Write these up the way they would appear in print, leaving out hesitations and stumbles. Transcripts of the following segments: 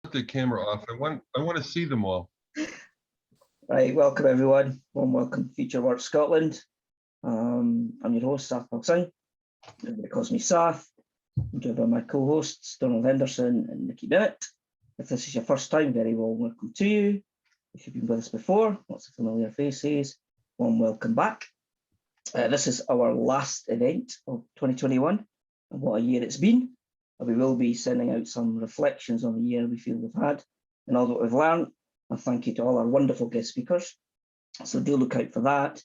the camera off. I want to see them all. Right, welcome everyone. Warm welcome to Future Work Scotland. I'm your host, Sathpal Singh. Everybody calls me Sath. I'm joined by my co-hosts, Donald Henderson and Nikki Bennett. If this is your first time, very warm welcome to you. If you've been with us before, lots of familiar faces, warm welcome back. This is our last event of 2021, and what a year it's been. We will be sending out some reflections on the year we feel we've had and all that we've learned. And thank you to all our wonderful guest speakers. So do look out for that.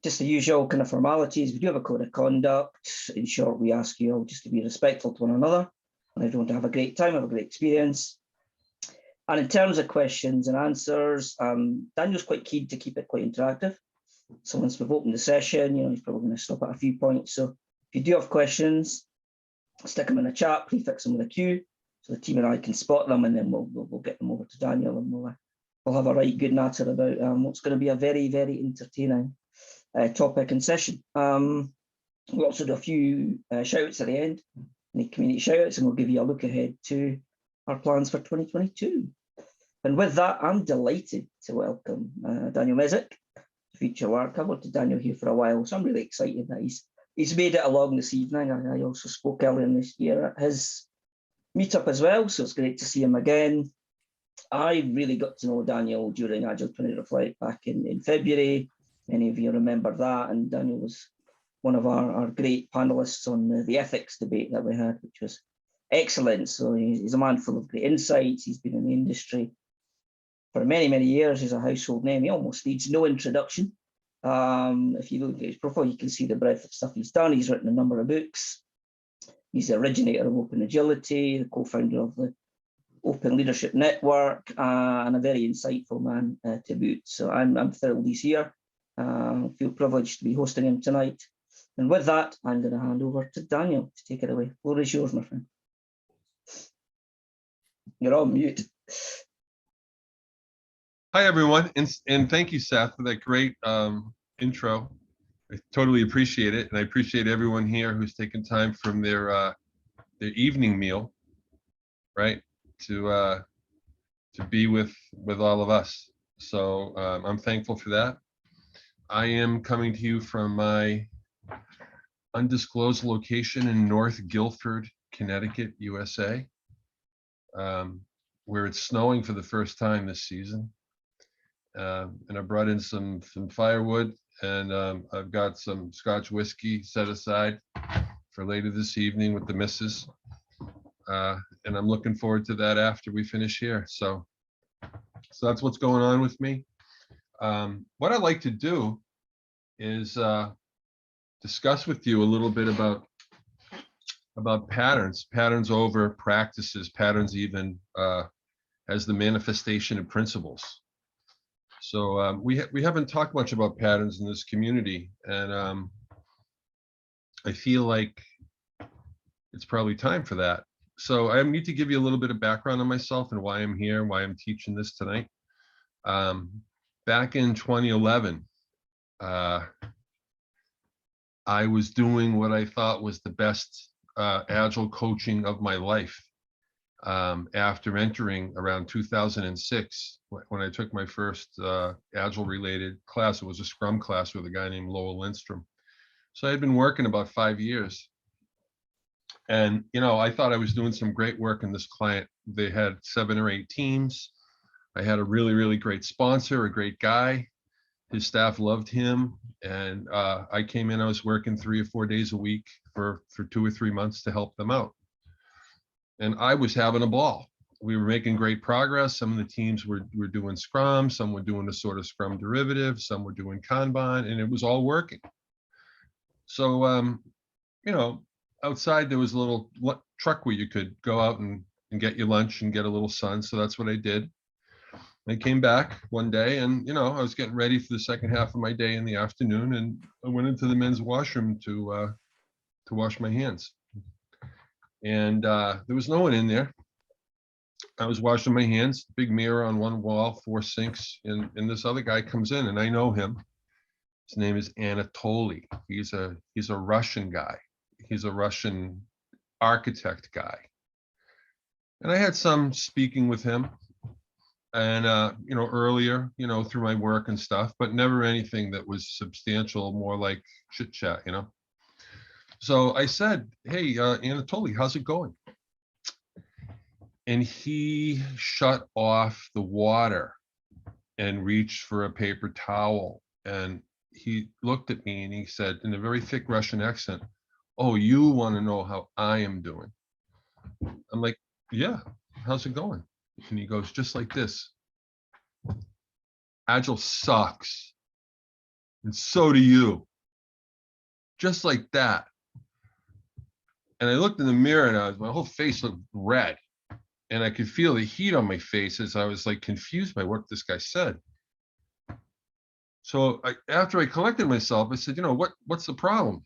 Just the usual kind of formalities. We do have a code of conduct. In short, we ask you all just to be respectful to one another and everyone to have a great time, have a great experience. And in terms of questions and answers, Daniel's quite keen to keep it quite interactive. So once we've opened the session, he's probably going to stop at a few points. So if you do have questions, stick them in a chat, prefix them with a Q, so the team and I can spot them, and then we'll get them over to Daniel, and we'll have a right good natter about what's going to be a very, very entertaining topic and session. We'll also do a few shout-outs at the end, any community shout-outs, and we'll give you a look ahead to our plans for 2022. And with that, I'm delighted to welcome Daniel Mezick to Future Work. I've worked with Daniel here for a while, so I'm really excited that he's made it along this evening. I also spoke earlier in this year at his meetup as well, so it's great to see him again. I really got to know Daniel during Agile 20 Reflect back in February. Many of you remember that, and Daniel was one of our great panelists on the ethics debate that we had, which was excellent. So he's a man full of great insights. He's been in the industry for many, many years. He's a household name. He almost needs no introduction. If you look at his profile, you can see the breadth of stuff he's done. He's written a number of books. He's the originator of Open Agility, the co-founder of the Open Leadership Network, and a very insightful man to boot. So I'm thrilled he's here. I feel privileged to be hosting him tonight. And with that, I'm going to hand over to Daniel to take it away. Floor is yours, my friend. You're on mute. Hi, everyone, and thank you, Seth, for that great intro. I totally appreciate it, and I appreciate everyone here who's taken time from their evening meal, right, to be with all of us. So I'm thankful for that. I am coming to you from my undisclosed location in North Guilford, Connecticut, USA, where it's snowing for the first time this season. And I brought in some firewood, and I've got some Scotch whiskey set aside for later this evening with the missus. And I'm looking forward to that after we finish here. So that's what's going on with me. What I'd like to do is discuss with you a little bit about patterns over practices, patterns even as the manifestation of principles. So we haven't talked much about patterns in this community, and I feel like it's probably time for that. So I need to give you a little bit of background on myself and why I'm here, why I'm teaching this tonight. Back in 2011, I was doing what I thought was the best Agile coaching of my life. After entering around 2006, when I took my first Agile related class. It was a Scrum class with a guy named Lowell Lindstrom. So I had been working about 5 years. And, I thought I was doing some great work in this client. They had 7 or 8 teams. I had a really, really great sponsor, a great guy. His staff loved him. And I came in, I was working 3 or 4 days a week for 2 or 3 months to help them out. And I was having a ball. We were making great progress. Some of the teams were doing Scrum, some were doing a sort of Scrum derivative, some were doing Kanban, and it was all working. So, outside there was a little truck where you could go out and get your lunch and get a little sun. So that's what I did. I came back one day, and I was getting ready for the second half of my day in the afternoon, and I went into the men's washroom to wash my hands. And there was no one in there. I was washing my hands, big mirror on one wall, 4 sinks, and this other guy comes in, and I know him. His name is Anatoly. He's a Russian guy. He's a Russian architect guy. And I had some speaking with him and, earlier, through my work and stuff, but never anything that was substantial, more like chit chat. So I said, hey, Anatoly, how's it going? And he shut off the water and reached for a paper towel. And he looked at me and he said in a very thick Russian accent, oh, you want to know how I am doing? I'm like, yeah, how's it going? And he goes, just like this. Agile sucks. And so do you. Just like that. And I looked in the mirror and my whole face looked red. And I could feel the heat on my face as I was like confused by what this guy said. So after I collected myself, I said, what's the problem?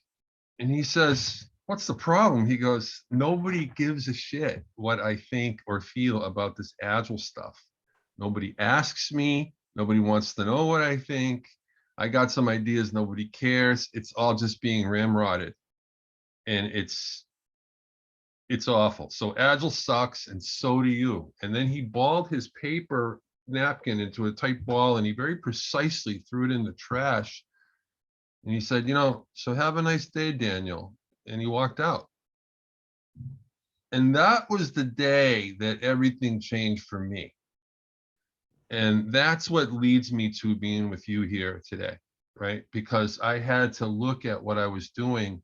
And he says, what's the problem? He goes, nobody gives a shit what I think or feel about this Agile stuff. Nobody asks me. Nobody wants to know what I think. I got some ideas. Nobody cares. It's all just being ramrodded. And it's awful. So Agile sucks, and so do you. And then he balled his paper napkin into a tight ball, and he very precisely threw it in the trash. And he said, so have a nice day, Daniel. And he walked out. And that was the day that everything changed for me. And that's what leads me to being with you here today, right? Because I had to look at what I was doing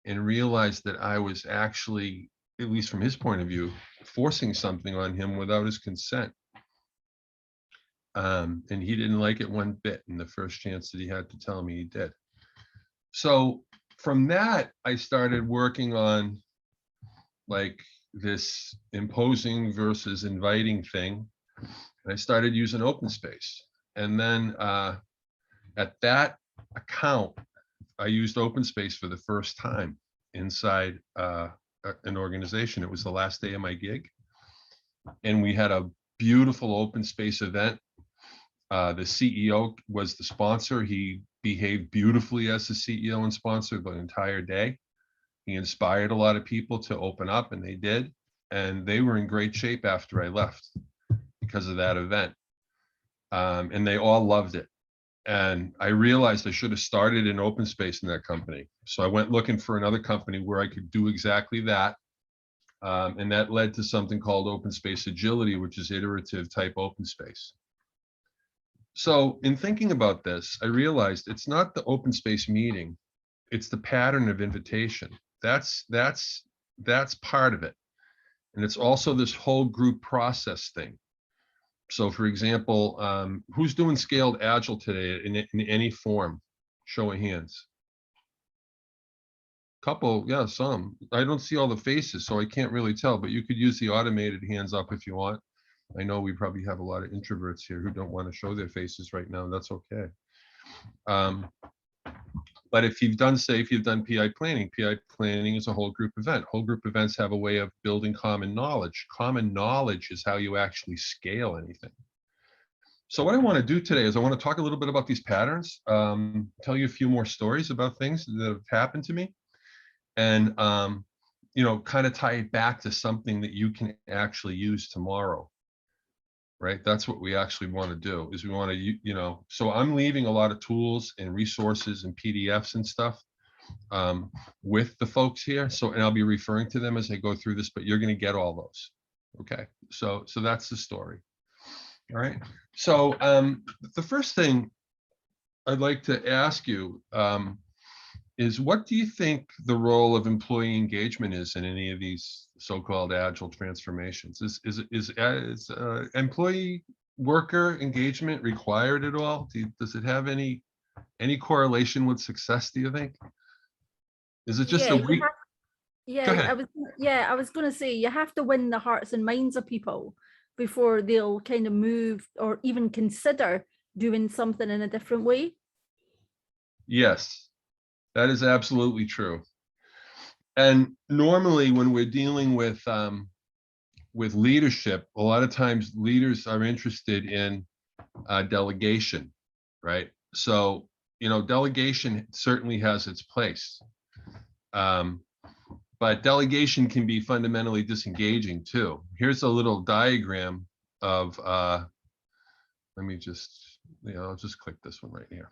and realize that I was actually, at least from his point of view, forcing something on him without his consent. And he didn't like it one bit. And the first chance that he had to tell me, he did. So from that, I started working on like this imposing versus inviting thing. And I started using open space. And then at that account, I used open space for the first time inside an organization. It was the last day of my gig. And we had a beautiful open space event. The CEO was the sponsor. He behaved beautifully as the CEO and sponsor the entire day. He inspired a lot of people to open up, and they did. And they were in great shape after I left because of that event. And they all loved it. And I realized I should have started an open space in that company. So I went looking for another company where I could do exactly that. And that led to something called open space agility, which is iterative type open space. So in thinking about this, I realized it's not the open space meeting, it's the pattern of invitation. That's part of it. And it's also this whole group process thing. So for example, who's doing scaled Agile today in any form? Show of hands. Couple, yeah, some. I don't see all the faces, so I can't really tell, but you could use the automated hands up if you want. I know we probably have a lot of introverts here who don't want to show their faces right now, and that's okay. But if you've done PI planning is a whole group event. Whole group events have a way of building common knowledge. Common knowledge is how you actually scale anything. So what I want to do today is I want to talk a little bit about these patterns, tell you a few more stories about things that have happened to me, and kind of tie it back to something that you can actually use tomorrow. Right, that's what we actually want to do. Is we want to, so I'm leaving a lot of tools and resources and PDFs and stuff with the folks here. So, and I'll be referring to them as I go through this, but you're going to get all those. Okay, so that's the story. All right. So the first thing I'd like to ask you is, what do you think the role of employee engagement is in any of these so-called Agile transformations? Is employee worker engagement required at all? Does it have any correlation with success, do you think? Is it just Yeah, a weak? Go ahead. I was going to say, you have to win the hearts and minds of people before they'll kind of move or even consider doing something in a different way. Yes, that is absolutely true. And normally when we're dealing with leadership, a lot of times leaders are interested in delegation, right? So, delegation certainly has its place. But delegation can be fundamentally disengaging too. Here's a little diagram of, let me just, I'll just click this one right here.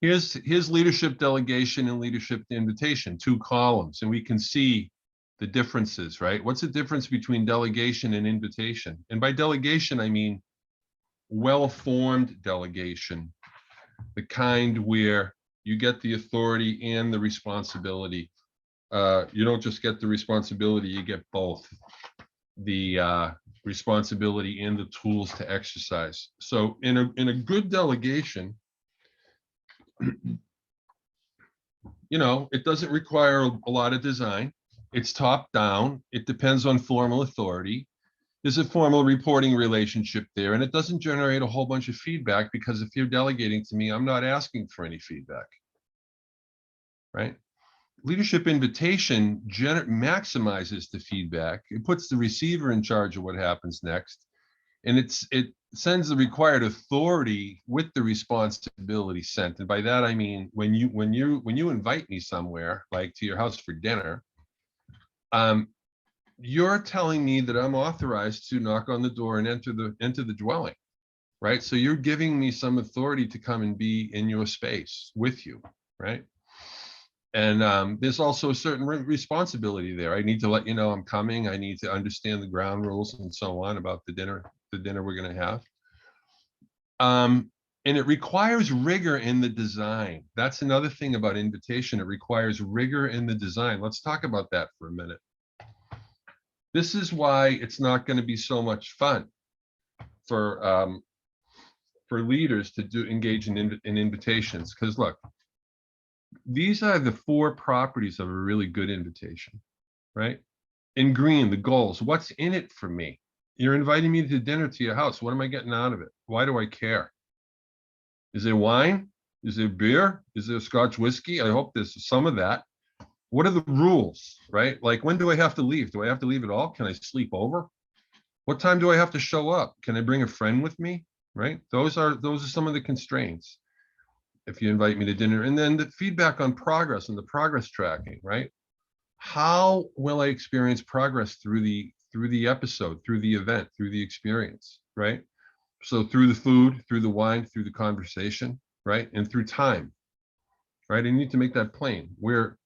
Here's leadership delegation and leadership invitation, 2 columns, and we can see the differences, right? What's the difference between delegation and invitation? And by delegation, I mean well-formed delegation, the kind where you get the authority and the responsibility. You don't just get the responsibility, you get both the responsibility and the tools to exercise. So in a good delegation, it doesn't require a lot of design. It's top down. It depends on formal authority. There's a formal reporting relationship there, and it doesn't generate a whole bunch of feedback, because if you're delegating to me, I'm not asking for any feedback, right? Leadership invitation maximizes the feedback. It puts the receiver in charge of what happens next, and it sends the required authority with the responsibility sent. And by that I mean, when you invite me somewhere, like to your house for dinner, you're telling me that I'm authorized to knock on the door and enter the dwelling, right? So you're giving me some authority to come and be in your space with you, right? And there's also a certain responsibility there. I need to let you know I'm coming. I need to understand the ground rules and so on about the dinner we're going to have. And it requires rigor in the design. That's another thing about invitation. It requires rigor in the design. Let's talk about that for a minute. This is why it's not going to be so much fun for leaders to engage in invitations. Because look, these are the 4 properties of a really good invitation, right? In green, the goals. What's in it for me? You're inviting me to dinner to your house. What am I getting out of it? Why do I care? Is there wine? Is there beer? Is there Scotch whiskey? I hope there's some of that. What are the rules, right? Like, when do I have to leave? Do I have to leave at all? Can I sleep over? What time do I have to show up? Can I bring a friend with me, right? Those are some of the constraints if you invite me to dinner. And then the feedback on progress and the progress tracking, right? How will I experience progress through the episode, through the event, through the experience, right? So through the food, through the wine, through the conversation, right? And through time, right? I need to make that plain. We're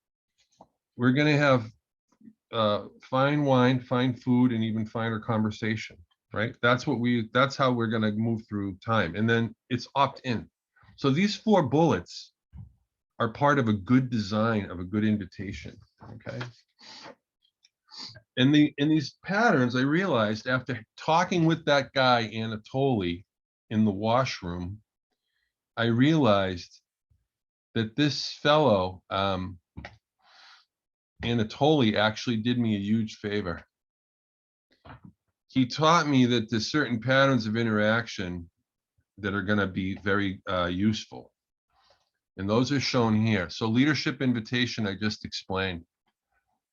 going to have fine wine, fine food, and even finer conversation, right? That's how we're going to move through time. And then it's opt-in. So these 4 bullets are part of a good design of a good invitation, okay? In these patterns, I realized after talking with that guy, Anatoly, in the washroom, I realized that this fellow, Anatoly, actually did me a huge favor. He taught me that there's certain patterns of interaction that are going to be very useful. And those are shown here. So leadership invitation, I just explained.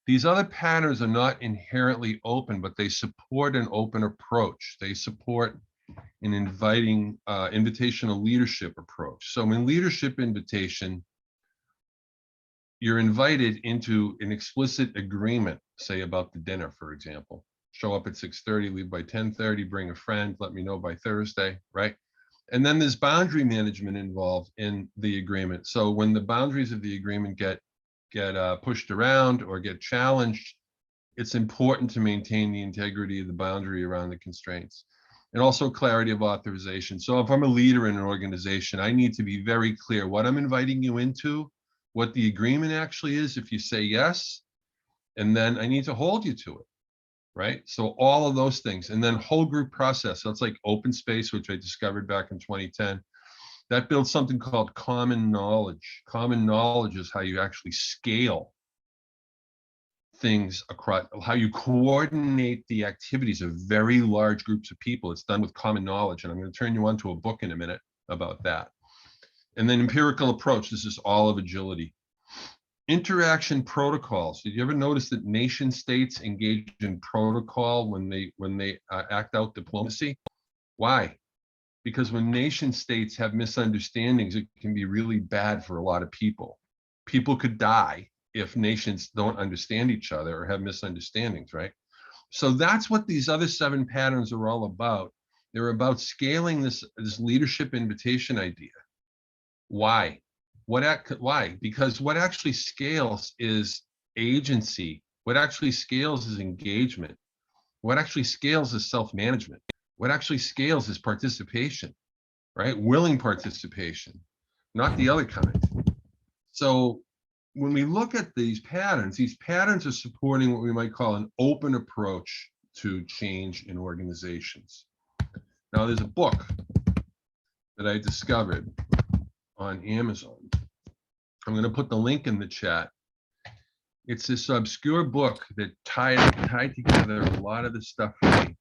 These other patterns are not inherently open, but they support an open approach. They support an inviting, invitational leadership approach. So in leadership invitation, you're invited into an explicit agreement, say about the dinner, for example. Show up at 6:30, leave by 10:30, bring a friend, let me know by Thursday, right? And then there's boundary management involved in the agreement. So when the boundaries of the agreement get pushed around or get challenged, it's important to maintain the integrity of the boundary around the constraints. And also clarity of authorization. So if I'm a leader in an organization, I need to be very clear what I'm inviting you into, what the agreement actually is if you say yes, and then I need to hold you to it, right? So all of those things, and then whole group process. That's like open space, which I discovered back in 2010. That builds something called common knowledge. Common knowledge is how you actually scale things across, how you coordinate the activities of very large groups of people. It's done with common knowledge. And I'm going to turn you on to a book in a minute about that. And then empirical approach. This is all of agility. Interaction protocols. Did you ever notice that nation states engage in protocol when they act out diplomacy? Why? Because when nation states have misunderstandings, it can be really bad for a lot of people. People could die if nations don't understand each other or have misunderstandings, right? So that's what these other 7 patterns are all about. They're about scaling this leadership invitation idea. Why? Why? Because what actually scales is agency. What actually scales is engagement. What actually scales is self-management. What actually scales is participation, right? Willing participation, not the other kind. So when we look at these patterns are supporting what we might call an open approach to change in organizations. Now, there's a book that I discovered on Amazon. I'm going to put the link in the chat. It's this obscure book that tied together a lot of this stuff for me.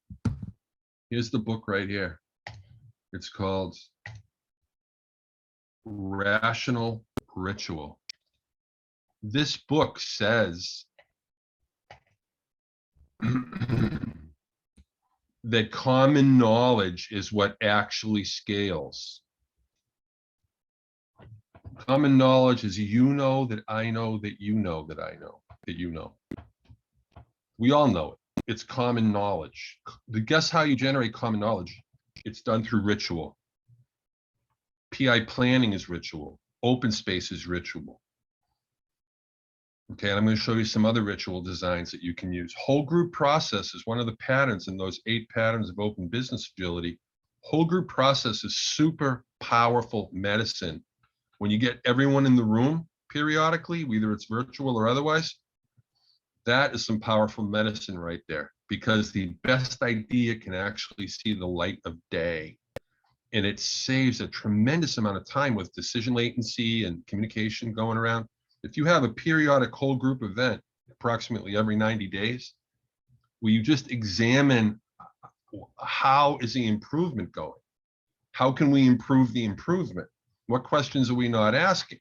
Here's the book right here. It's called Rational Ritual. This book says that common knowledge is what actually scales. Common knowledge is you know that I know that you know that I know that you know. We all know it. It's common knowledge. Guess how you generate common knowledge? It's done through ritual. PI planning is ritual. Open space is ritual. Okay, and I'm going to show you some other ritual designs that you can use. Whole group process is one of the patterns in those 8 patterns of open business agility. Whole group process is super powerful medicine. When you get everyone in the room periodically, whether it's virtual or otherwise, that is some powerful medicine right there, because the best idea can actually see the light of day. And it saves a tremendous amount of time with decision latency and communication going around. If you have a periodic whole group event, approximately every 90 days, where you just examine how is the improvement going? How can we improve the improvement? What questions are we not asking?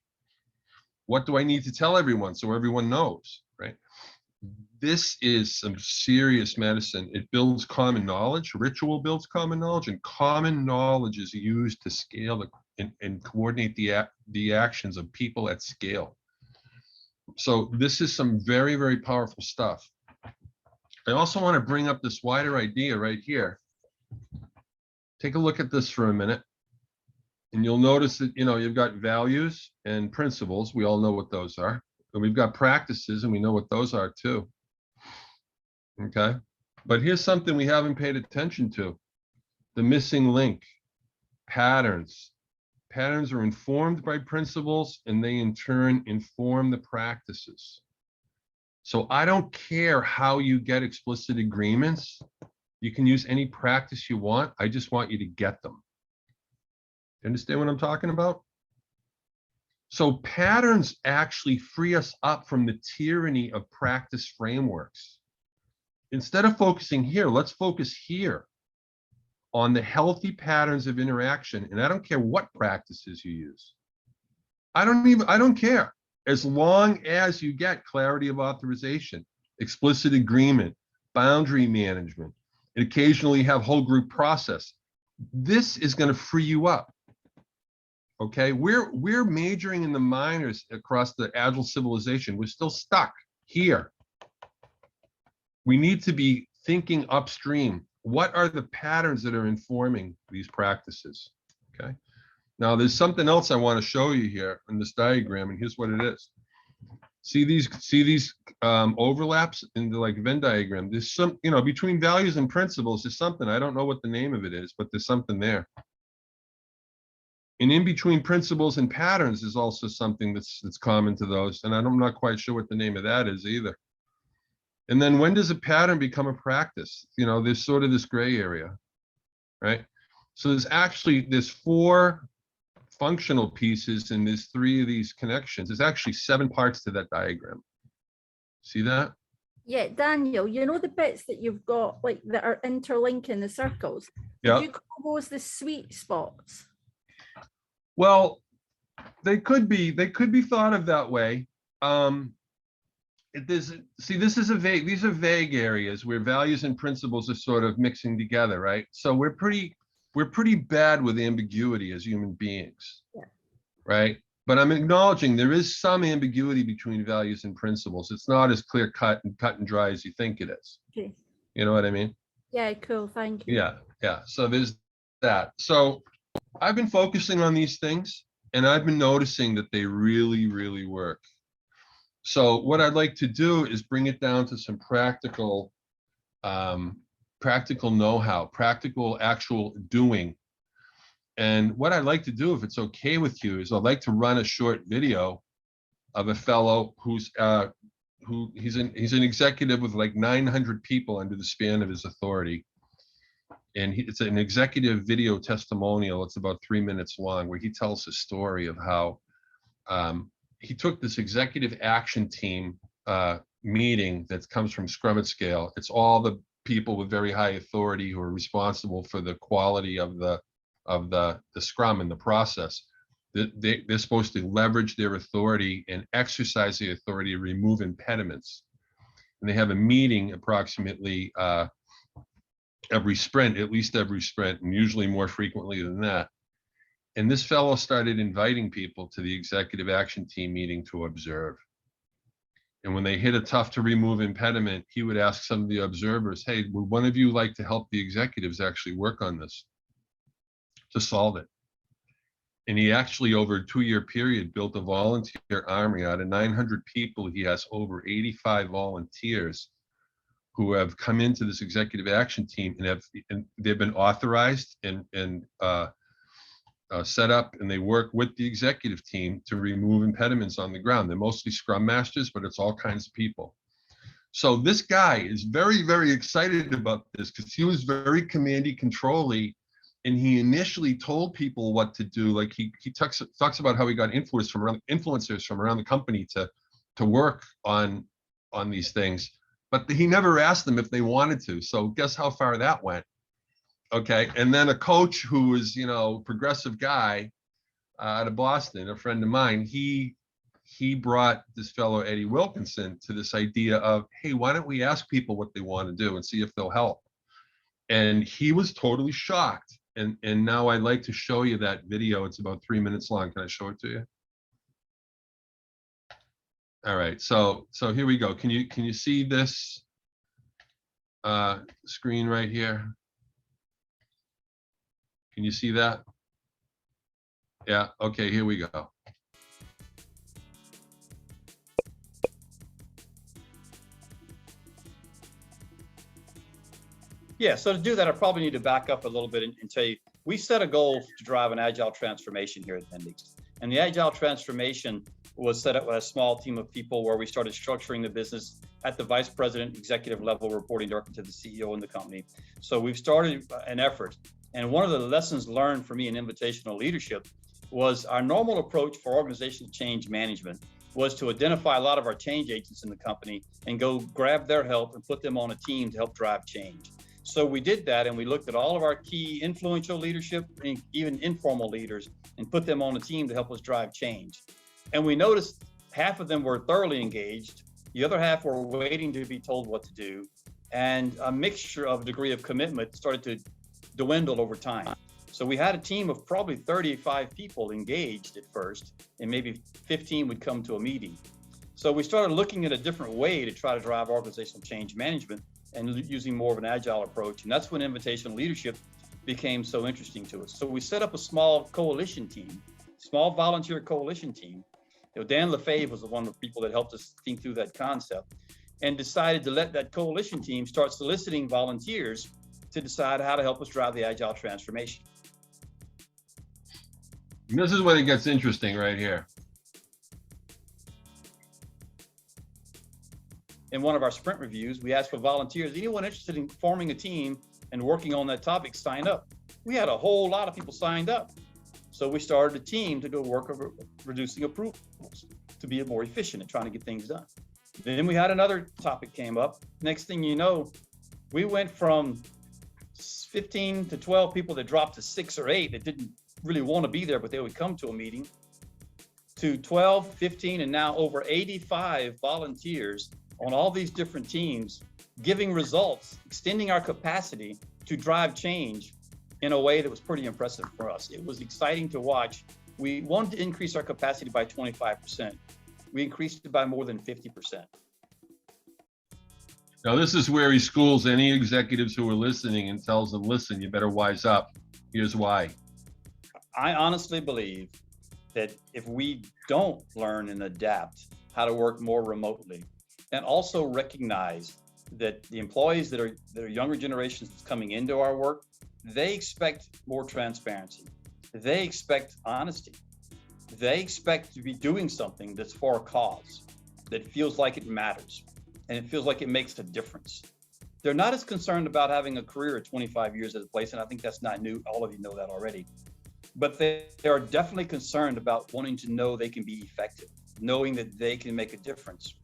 What do I need to tell everyone so everyone knows, right? This is some serious medicine. It builds common knowledge. Ritual builds common knowledge, and common knowledge is used to scale and coordinate the actions of people at scale. So this is some very, very powerful stuff. I also want to bring up this wider idea right here. Take a look at this for a minute. And you'll notice that, you've got values and principles. We all know what those are. And we've got practices, and we know what those are too. Okay. But here's something we haven't paid attention to. The missing link, patterns. Patterns are informed by principles, and they in turn inform the practices. So I don't care how you get explicit agreements. You can use any practice you want. I just want you to get them. You understand what I'm talking about? So patterns actually free us up from the tyranny of practice frameworks. Instead of focusing here, let's focus here on the healthy patterns of interaction. And I don't care what practices you use. I don't care. As long as you get clarity of authorization, explicit agreement, boundary management, and occasionally have whole group process, this is going to free you up. Okay, we're majoring in the minors across the agile civilization. We're still stuck here. We need to be thinking upstream. What are the patterns that are informing these practices? Okay. Now there's something else I want to show you here in this diagram, and here's what it is. See these overlaps in the Venn diagram. There's some, between values and principles, there's something. I don't know what the name of it is, but there's something there. And in between principles and patterns is also something that's common to those. And I'm not quite sure what the name of that is either. And then when does a pattern become a practice? There's sort of this gray area, right? So there's 4 functional pieces, and there's 3 of these connections. There's actually 7 parts to that diagram. See that? Yeah, Daniel, the bits that you've got that are interlinking the circles. Yeah. You call those the sweet spots? Well, they could be thought of that way. These are vague areas where values and principles are sort of mixing together, right? So we're pretty bad with ambiguity as human beings, yeah. Right? but I'm acknowledging there is some ambiguity between values and principles. It's not as clear cut and dry as you think it is. Okay. You know what I mean? Yeah, cool. Thank you. Yeah, yeah. So there's that. So I've been focusing on these things, and I've been noticing that they really, really work. So what I'd like to do is bring it down to some practical know-how, practical actual doing. And what I'd like to do, if it's okay with you, is I'd like to run a short video of a fellow he's an executive with like 900 people under the span of his authority. And it's an executive video testimonial. It's about 3 minutes long, where he tells his story of how he took this executive action team meeting that comes from Scrum at Scale. It's all the people with very high authority who are responsible for the quality of the Scrum and the process. They're supposed to leverage their authority and exercise the authority to remove impediments. And they have a meeting approximately every sprint, at least every sprint, and usually more frequently than that. And this fellow started inviting people to the executive action team meeting to observe. And when they hit a tough to remove impediment, he would ask some of the observers, hey, would one of you like to help the executives actually work on this to solve it? And he actually, over a 2-year period, built a volunteer army. Out of 900 people, he has over 85 volunteers who have come into this executive action team and they've been authorized and set up, and they work with the executive team to remove impediments on the ground. They're mostly Scrum Masters, but it's all kinds of people. So this guy is very, very excited about this because he was very commandy, control-y, and he initially told people what to do. Like he talks about how he got influencers from around the company to work on these things, but he never asked them if they wanted to. So guess how far that went. Okay, and then a coach who was, progressive guy out of Boston, a friend of mine, he brought this fellow Eddie Wilkinson to this idea of, hey, why don't we ask people what they want to do and see if they'll help? And he was totally shocked. And now I'd like to show you that video. It's about 3 minutes long. Can I show it to you? All right, so here we go. Can you see this screen right here? Can you see that? Yeah, okay, here we go. Yeah, so to do that, I probably need to back up a little bit and tell you, we set a goal to drive an agile transformation here at Bendix. And the agile transformation was set up with a small team of people where we started structuring the business at the vice president executive level, reporting directly to the CEO in the company. So we've started an effort. And one of the lessons learned for me in invitational leadership was our normal approach for organizational change management was to identify a lot of our change agents in the company and go grab their help and put them on a team to help drive change. So we did that, and we looked at all of our key influential leadership, and even informal leaders, and put them on a team to help us drive change. And we noticed half of them were thoroughly engaged, the other half were waiting to be told what to do, and a mixture of degree of commitment started to dwindle over time. So we had a team of probably 35 people engaged at first, and maybe 15 would come to a meeting. So we started looking at a different way to try to drive organizational change management and using more of an agile approach. And that's when invitational leadership became so interesting to us. So we set up a small coalition team, small volunteer coalition team. Dan Lefebvre was one of the people that helped us think through that concept, and decided to let that coalition team start soliciting volunteers to decide how to help us drive the agile transformation. And this is when it gets interesting right here. In one of our sprint reviews, we asked for volunteers, anyone interested in forming a team and working on that topic, sign up. We had a whole lot of people signed up. So we started a team to go work over reducing approvals to be more efficient and trying to get things done. Then we had another topic came up. Next thing you know, we went from 15 to 12 people that dropped to 6 or 8 that didn't really want to be there, but they would come to a meeting, to 12, 15, and now over 85 volunteers on all these different teams, giving results, extending our capacity to drive change in a way that was pretty impressive for us. It was exciting to watch We wanted to increase our capacity by 25%. We increased it by more than 50%. Now, this is where he schools any executives who are listening and tells them, listen, you better wise up. Here's why. I honestly believe that if we don't learn and adapt how to work more remotely, and also recognize that the employees that are younger generations that's coming into our work, they expect more transparency. They expect honesty. They expect to be doing something that's for a cause, that feels like it matters, and it feels like it makes a difference. They're not as concerned about having a career at 25 years at a place, and I think that's not new. All of you know that already. But they are definitely concerned about wanting to know they can be effective, knowing that they can make a difference.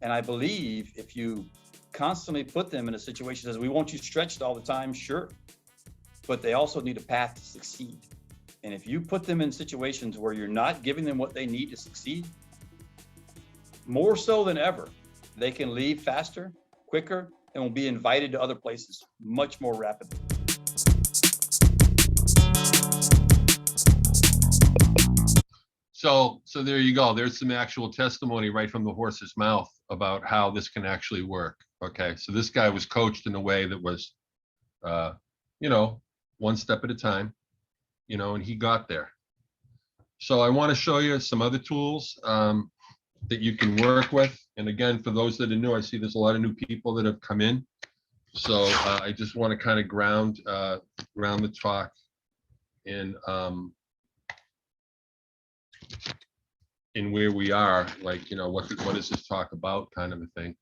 And I believe if you constantly put them in a situation that says, we want you stretched all the time, sure, but they also need a path to succeed. And if you put them in situations where you're not giving them what they need to succeed, more so than ever, they can leave faster, quicker, and will be invited to other places much more rapidly. So there you go. There's some actual testimony right from the horse's mouth about how this can actually work. Okay, so this guy was coached in a way that was, one step at a time, and he got there. So I want to show you some other tools that you can work with. And again, for those that are new, I see there's a lot of new people that have come in. So I just want to kind of ground the talk in where we are, like, what is this talk about, kind of a thing.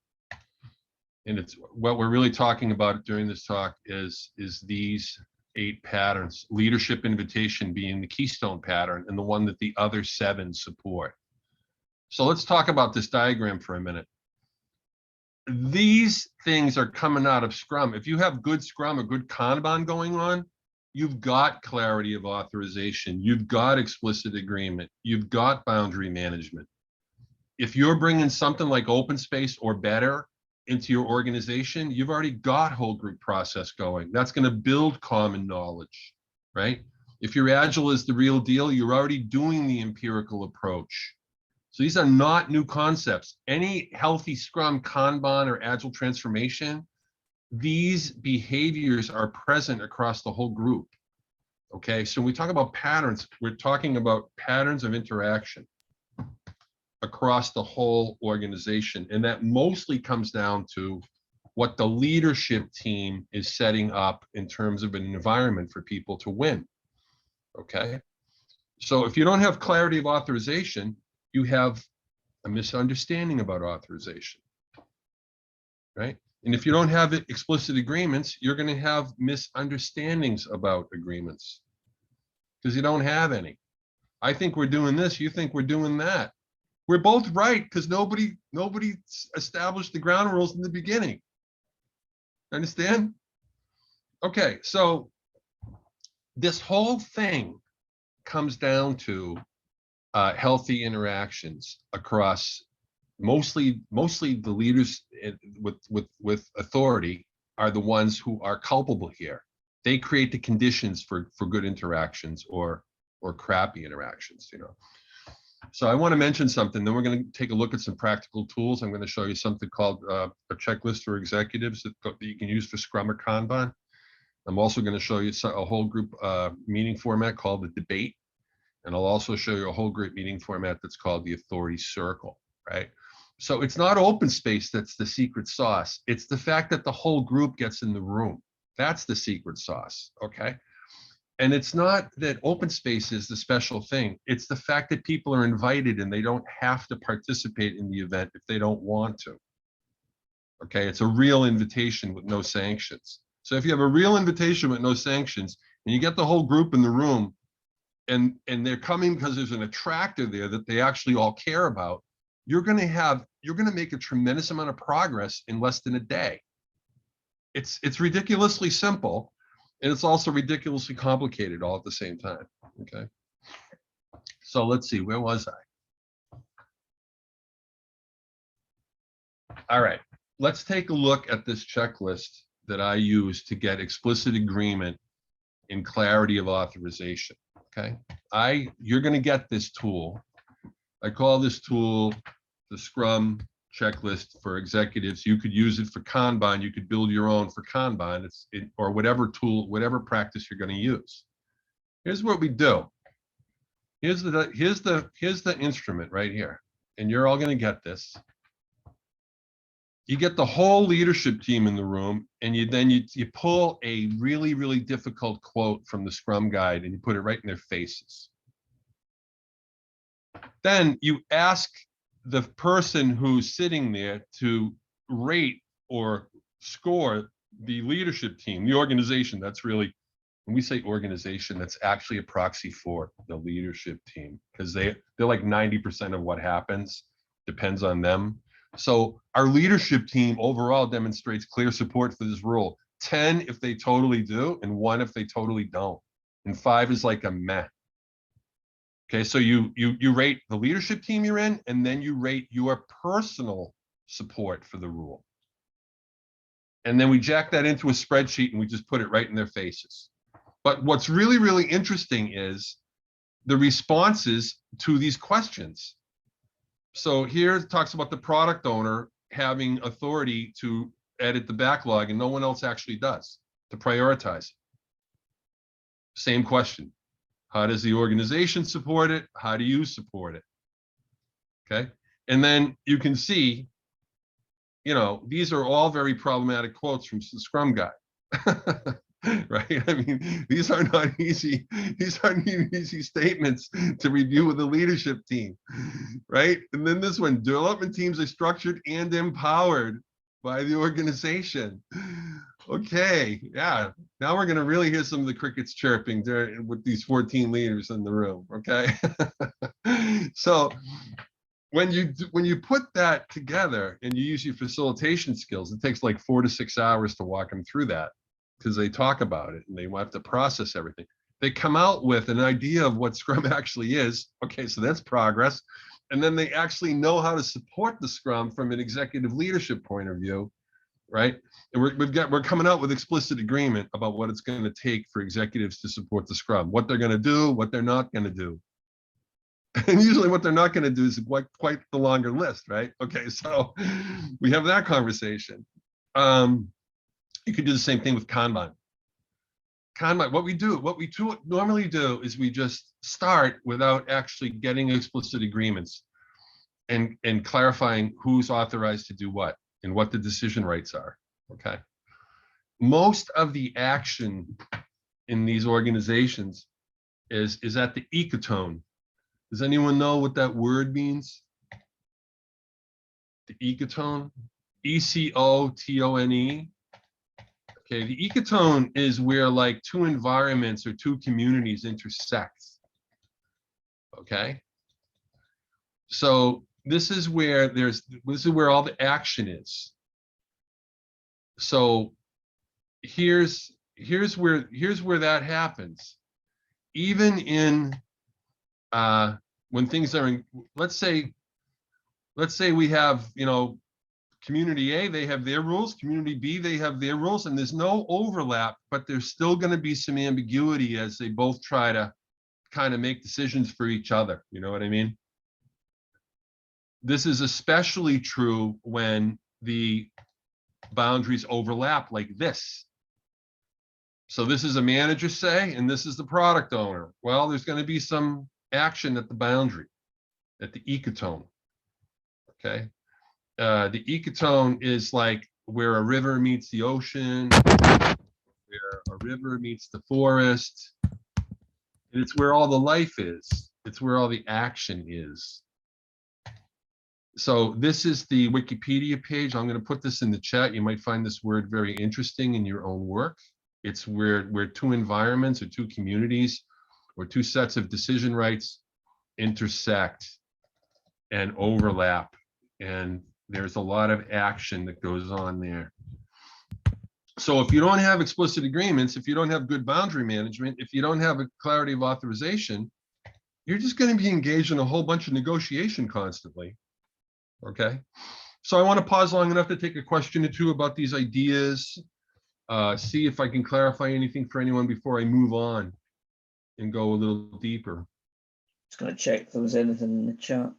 And it's what we're really talking about during this talk is these 8 patterns, leadership invitation being the keystone pattern and the one that the other 7 support. So let's talk about this diagram for a minute. These things are coming out of Scrum. If you have good Scrum or good Kanban going on, you've got clarity of authorization, you've got explicit agreement, you've got boundary management. If you're bringing something like open space or better into your organization, you've already got whole group process going. That's going to build common knowledge, right? If your Agile is the real deal, you're already doing the empirical approach. So these are not new concepts. Any healthy Scrum, Kanban, or Agile transformation, these behaviors are present across the whole group. Okay, so when we talk about patterns, we're talking about patterns of interaction across the whole organization. And that mostly comes down to what the leadership team is setting up in terms of an environment for people to win. Okay, so if you don't have clarity of authorization, you have a misunderstanding about authorization, right? And if you don't have explicit agreements, you're going to have misunderstandings about agreements because you don't have any. I think we're doing this, you think we're doing that. We're both right because nobody established the ground rules in the beginning. Understand? Okay, so this whole thing comes down to healthy interactions across mostly the leaders with authority are the ones who are culpable here. They create the conditions for good interactions or crappy interactions, So I want to mention something, then we're going to take a look at some practical tools. I'm going to show you something called a checklist for executives that you can use for Scrum or Kanban. I'm also going to show you a whole group meeting format called the debate. And I'll also show you a whole group meeting format that's called the authority circle, right? So it's not open space that's the secret sauce. It's the fact that the whole group gets in the room. That's the secret sauce, okay? And it's not that open space is the special thing. It's the fact that people are invited and they don't have to participate in the event if they don't want to. Okay, it's a real invitation with no sanctions. So if you have a real invitation with no sanctions and you get the whole group in the room and they're coming because there's an attractor there that they actually all care about, you're going to make a tremendous amount of progress in less than a day. It's ridiculously simple. And it's also ridiculously complicated all at the same time, okay? So let's see, where was I? All right, let's take a look at this checklist that I use to get explicit agreement and clarity of authorization, Okay, you're going to get this tool. I call this tool the Scrum checklist for executives. You could use it for Kanban. You could build your own for Kanban. Or whatever tool, whatever practice you're going to use. Here's what we do. Here's the instrument right here, and you're all going to get this. You get the whole leadership team in the room, and you pull a really, really difficult quote from the Scrum guide and you put it right in their faces. Then you ask the person who's sitting there to rate or score the leadership team, the organization. That's really, when we say organization, that's actually a proxy for the leadership team, because they're like 90% of what happens depends on them. So our leadership team overall demonstrates clear support for this rule. 10 if they totally do, and 1 if they totally don't. And 5 is like a meh. Okay, so you rate the leadership team you're in, and then you rate your personal support for the rule. And then we jack that into a spreadsheet and we just put it right in their faces. But what's really, really interesting is the responses to these questions. So here it talks about the product owner having authority to edit the backlog, and no one else actually does, to prioritize. Same question. How does the organization support it? How do you support it? Okay. And then you can see, these are all very problematic quotes from the Scrum guide. Right? I mean, these aren't easy statements to review with the leadership team, right? And then this one, development teams are structured and empowered by the organization. Okay, yeah. Now we're going to really hear some of the crickets chirping with these 14 leaders in the room, okay? So when you put that together and you use your facilitation skills, it takes like 4 to 6 hours to walk them through that, because they talk about it and they have to process everything. They come out with an idea of what Scrum actually is. Okay, so that's progress. And then they actually know how to support the Scrum from an executive leadership point of view, right? And we're coming out with explicit agreement about what it's going to take for executives to support the Scrum, what they're going to do, what they're not going to do. And usually what they're not going to do is quite the longer list, right? Okay, so we have that conversation. You could do the same thing with Kanban. Kanban, what we normally do is we just start without actually getting explicit agreements and clarifying who's authorized to do what and what the decision rights are, okay? Most of the action in these organizations is at the ecotone. Does anyone know what that word means? The ecotone, E-C-O-T-O-N-E. Okay, the ecotone is where like 2 environments or 2 communities intersect. Okay, so this is where all the action is. So here's where that happens. Even in when things are in, let's say we have, community A, they have their rules, community B, they have their rules, and there's no overlap, but there's still going to be some ambiguity as they both try to kind of make decisions for each other. You know what I mean? This is especially true when the boundaries overlap like this. So this is a manager say, and this is the product owner. Well, there's going to be some action at the boundary, at the ecotone. Okay. The ecotone is like where a river meets the ocean, where a river meets the forest, and it's where all the life is. It's where all the action is. So this is the Wikipedia page. I'm going to put this in the chat. You might find this word very interesting in your own work. It's where 2 environments or 2 communities or 2 sets of decision rights intersect and overlap, and there's a lot of action that goes on there. So if you don't have explicit agreements, if you don't have good boundary management, if you don't have a clarity of authorization, you're just going to be engaged in a whole bunch of negotiation constantly. Okay, so I want to pause long enough to take a question or 2 about these ideas, see if I can clarify anything for anyone before I move on. and go a little deeper. Just gonna check if there was anything in the chat.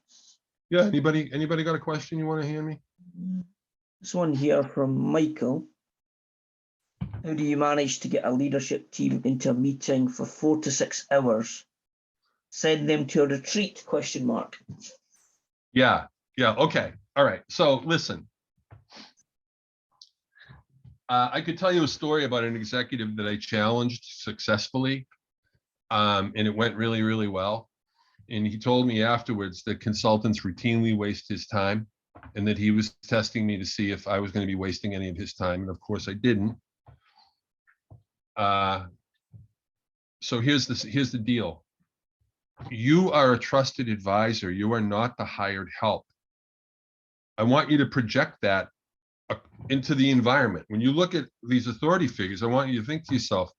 Yeah, anybody got a question you want to hand me? This one here from Michael. How do you manage to get a leadership team into a meeting for 4 to 6 hours? Send them to a retreat, question mark. Yeah, okay. All right. So listen. I could tell you a story about an executive that I challenged successfully, and it went really, really well. And he told me afterwards that consultants routinely waste his time, and that he was testing me to see if I was going to be wasting any of his time. And of course I didn't. So here's the deal. You are a trusted advisor. You are not the hired help. I want you to project that into the environment. When you look at these authority figures, I want you to think to yourself,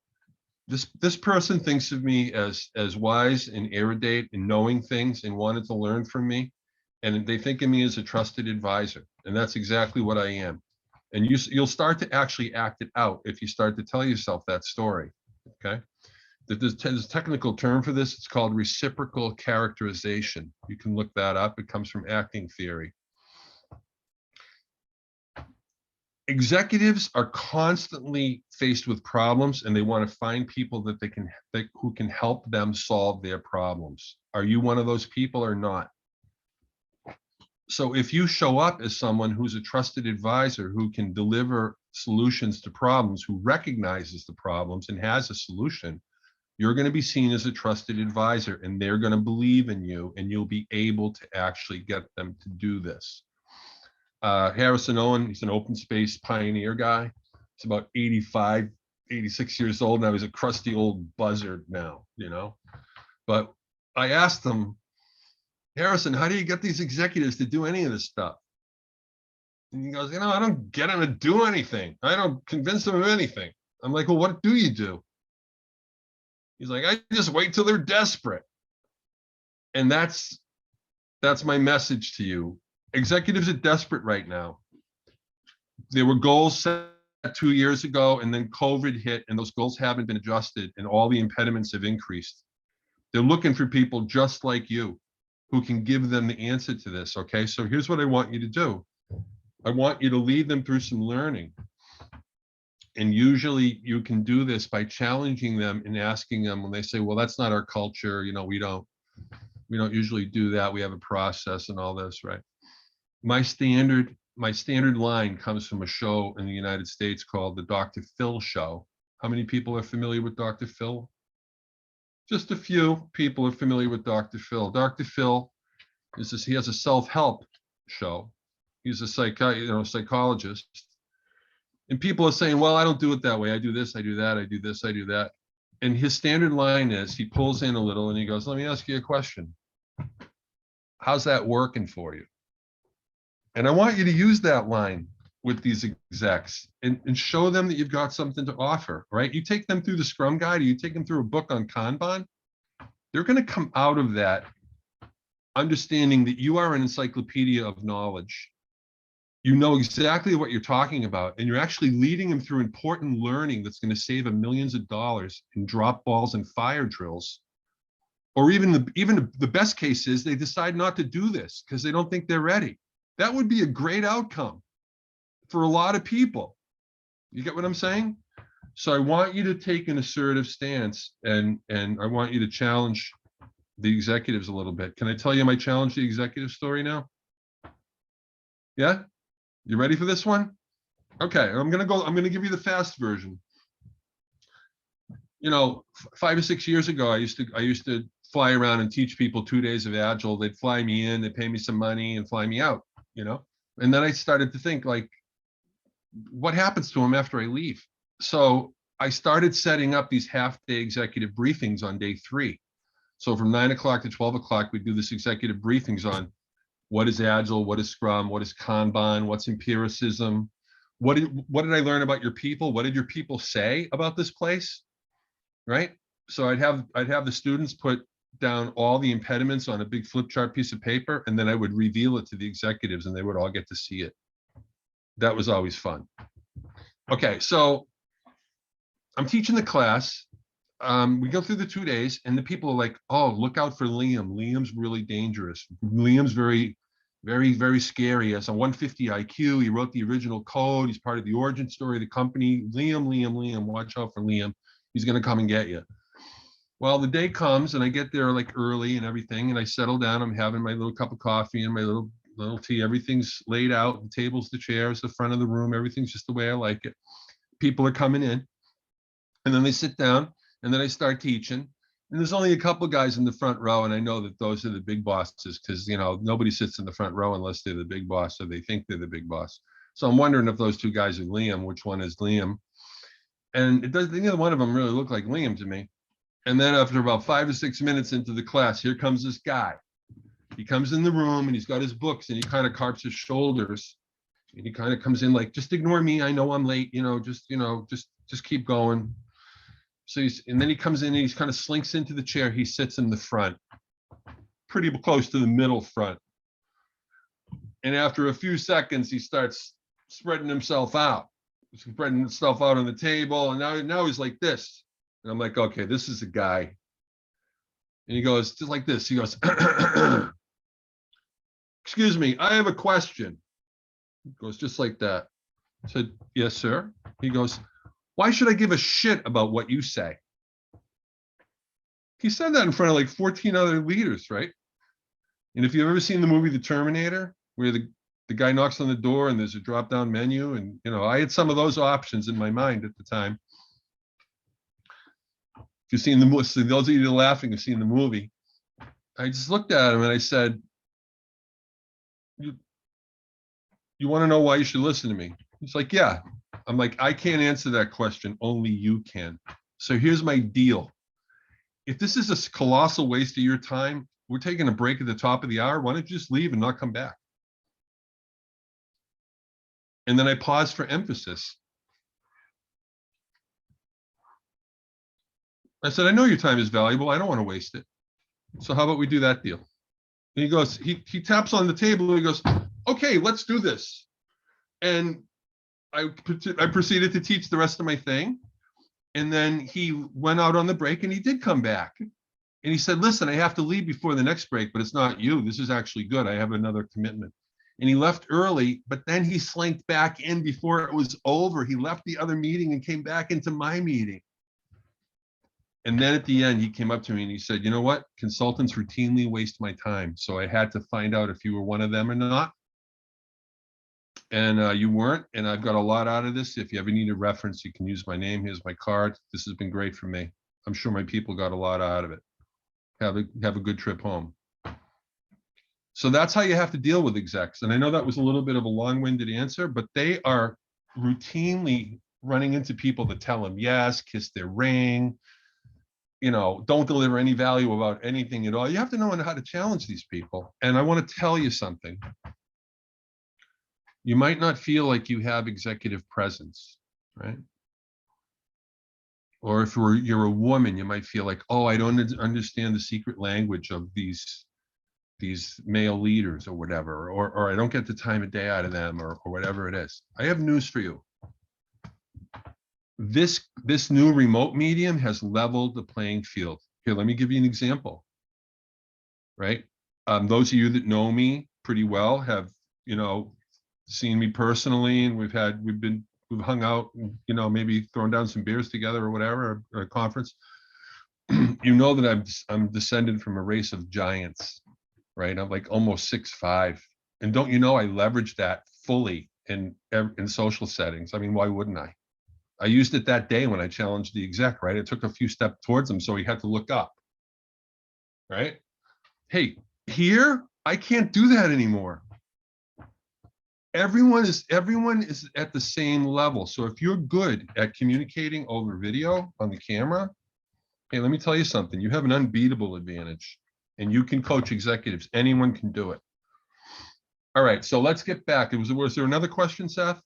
this person thinks of me as wise and erudite and knowing things and wanted to learn from me. And they think of me as a trusted advisor. And that's exactly what I am. And you'll start to actually act it out if you start to tell yourself that story, okay? There's a technical term for this. It's called reciprocal characterization. You can look that up. It comes from acting theory. Executives are constantly faced with problems, and they want to find people who can help them solve their problems. Are you one of those people or not? So if you show up as someone who's a trusted advisor who can deliver solutions to problems, who recognizes the problems and has a solution, you're going to be seen as a trusted advisor, and they're going to believe in you, and you'll be able to actually get them to do this. Harrison Owen, he's an open space pioneer guy. He's about 85, 86 years old now. He's a crusty old buzzard now, you know. But I asked him, Harrison, how do you get these executives to do any of this stuff? And he goes, I don't get them to do anything. I don't convince them of anything. I'm like, well, what do you do? He's like, I just wait till they're desperate. And that's my message to you. Executives are desperate right now. There were goals set 2 years ago, and then COVID hit, and those goals haven't been adjusted, and all the impediments have increased. They're looking for people just like you who can give them the answer to this, okay? So here's what I want you to do. I want you to lead them through some learning. And usually you can do this by challenging them and asking them when they say, well, that's not our culture, we don't usually do that. We have a process and all this, right? My standard line comes from a show in the United States called the Dr. Phil Show. How many people are familiar with Dr. Phil? Just a few people are familiar with Dr. Phil. Dr. Phil he has a self-help show. He's a psychologist. And people are saying, well, I don't do it that way. I do this, I do that, I do this, I do that. And his standard line is, he pulls in a little and he goes, let me ask you a question. How's that working for you? And I want you to use that line with these execs and show them that you've got something to offer, right? You take them through the Scrum Guide, or you take them through a book on Kanban, they're going to come out of that understanding that you are an encyclopedia of knowledge. You know exactly what you're talking about, and you're actually leading them through important learning that's going to save them millions of dollars in drop balls and fire drills. Or even the best case is they decide not to do this because they don't think they're ready. That would be a great outcome for a lot of people. You get what I'm saying? So I want you to take an assertive stance, and I want you to challenge the executives a little bit. Can I tell you my challenge the executive story now? Yeah? You ready for this one? Okay, I'm gonna give you the fast version. 5 or 6 years ago, I used to fly around and teach people 2 days of Agile. They'd fly me in, they'd pay me some money and fly me out, And then I started to think, like, what happens to them after I leave? So I started setting up these half-day executive briefings on day 3. So from 9 o'clock to 12 o'clock, we do this executive briefings on what is Agile, what is Scrum, what is Kanban, what's empiricism, what did I learn about your people? What did your people say about this place, right? So I'd have the students put down all the impediments on a big flip chart piece of paper, and then I would reveal it to the executives, and they would all get to see it. That was always fun. Okay, so I'm teaching the class, we go through the 2 days, and the people are like, oh, look out for Liam. Liam's really dangerous. Liam's very, very, very scary. He has a 150 IQ. He wrote the original code. He's part of the origin story of the company. Liam, watch out for Liam. He's going to come and get you. Well, the day comes, and I get there like early and everything, and I settle down. I'm having my little cup of coffee and my little tea. Everything's laid out, the tables, the chairs, the front of the room. Everything's just the way I like it. People are coming in, and then they sit down, and then I start teaching. And there's only a couple of guys in the front row, and I know that those are the big bosses, because, you know, nobody sits in the front row unless they're the big boss or they think they're the big boss. So I'm wondering if those two guys are Liam, which one is Liam. And it doesn't, neither one of them really look like Liam to me. And then after about 5 or 6 minutes into the class, here comes this guy. He comes in the room, and he's got his books, and he kind of carps his shoulders, and he kind of comes in like, just ignore me. I know I'm late, just keep going. So and then he comes in, and he's kind of slinks into the chair. He sits in the front, pretty close to the middle front. And after a few seconds, he starts spreading himself out on the table. And now he's like this. And I'm like, okay, this is a guy. And he goes just like this. He goes, excuse me, I have a question. He goes just like that. I said, yes, sir. He goes, why should I give a shit about what you say? He said that in front of like 14 other leaders, right? And if you've ever seen the movie The Terminator, where the guy knocks on the door and there's a drop-down menu, and I had some of those options in my mind at the time. If you've seen the movie, so those of you that are laughing have seen the movie. I just looked at him and I said, you want to know why you should listen to me? He's like, yeah. I'm like, I can't answer that question. Only you can. So here's my deal. If this is a colossal waste of your time, we're taking a break at the top of the hour. Why don't you just leave and not come back? And then I paused for emphasis. I said, I know your time is valuable. I don't want to waste it. So how about we do that deal? And he goes, he taps on the table and he goes, okay, let's do this. And I proceeded to teach the rest of my thing. And then he went out on the break and he did come back. And he said, listen, I have to leave before the next break, but it's not you. This is actually good. I have another commitment. And he left early, but then he slinked back in before it was over. He left the other meeting and came back into my meeting. And then at the end, he came up to me and he said, you know what? Consultants routinely waste my time. So I had to find out if you were one of them or not. And you weren't. And I've got a lot out of this. If you ever need a reference, you can use my name. Here's my card. This has been great for me. I'm sure my people got a lot out of it. Have a good trip home. So that's how you have to deal with execs. And I know that was a little bit of a long-winded answer, but they are routinely running into people that tell them yes, kiss their ring, don't deliver any value about anything at all. You have to know how to challenge these people. And I want to tell you something. You might not feel like you have executive presence, right? Or if you're a woman, you might feel like, oh, I don't understand the secret language of these male leaders or whatever, or I don't get the time of day out of them, or whatever it is. I have news for you. This new remote medium has leveled the playing field. Here, let me give you an example, right? Those of you that know me pretty well have, seen me personally, and we've hung out, maybe thrown down some beers together or whatever, or a conference. You know that I'm descended from a race of giants, right? I'm like almost 6'5", and don't you know I leverage that fully in social settings? I mean, why wouldn't I? I used it that day when I challenged the exec, right? I took a few steps towards him, so he had to look up, right? Hey, here I can't do that anymore. Everyone is at the same level. So if you're good at communicating over video on the camera, hey, let me tell you something. You have an unbeatable advantage, and you can coach executives. Anyone can do it. All right, so let's get back. Was there another question, Seth?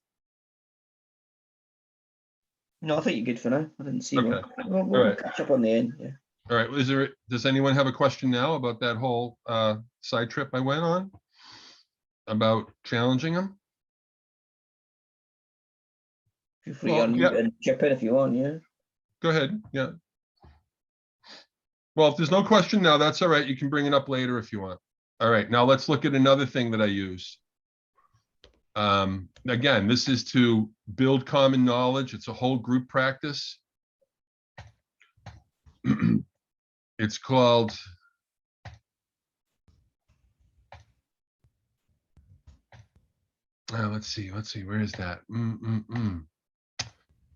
No, I think you're good for now. I didn't see one. Okay. We'll catch up on the end. Yeah. All right. Does anyone have a question now about that whole side trip I went on about challenging them? Feel free to unmute and chip in if you want. Yeah. Go ahead. Yeah. Well, if there's no question now, that's all right. You can bring it up later if you want. All right, now let's look at another thing that I use. Again, this is to build common knowledge. It's a whole group practice. It's called let's see, where is that? I'm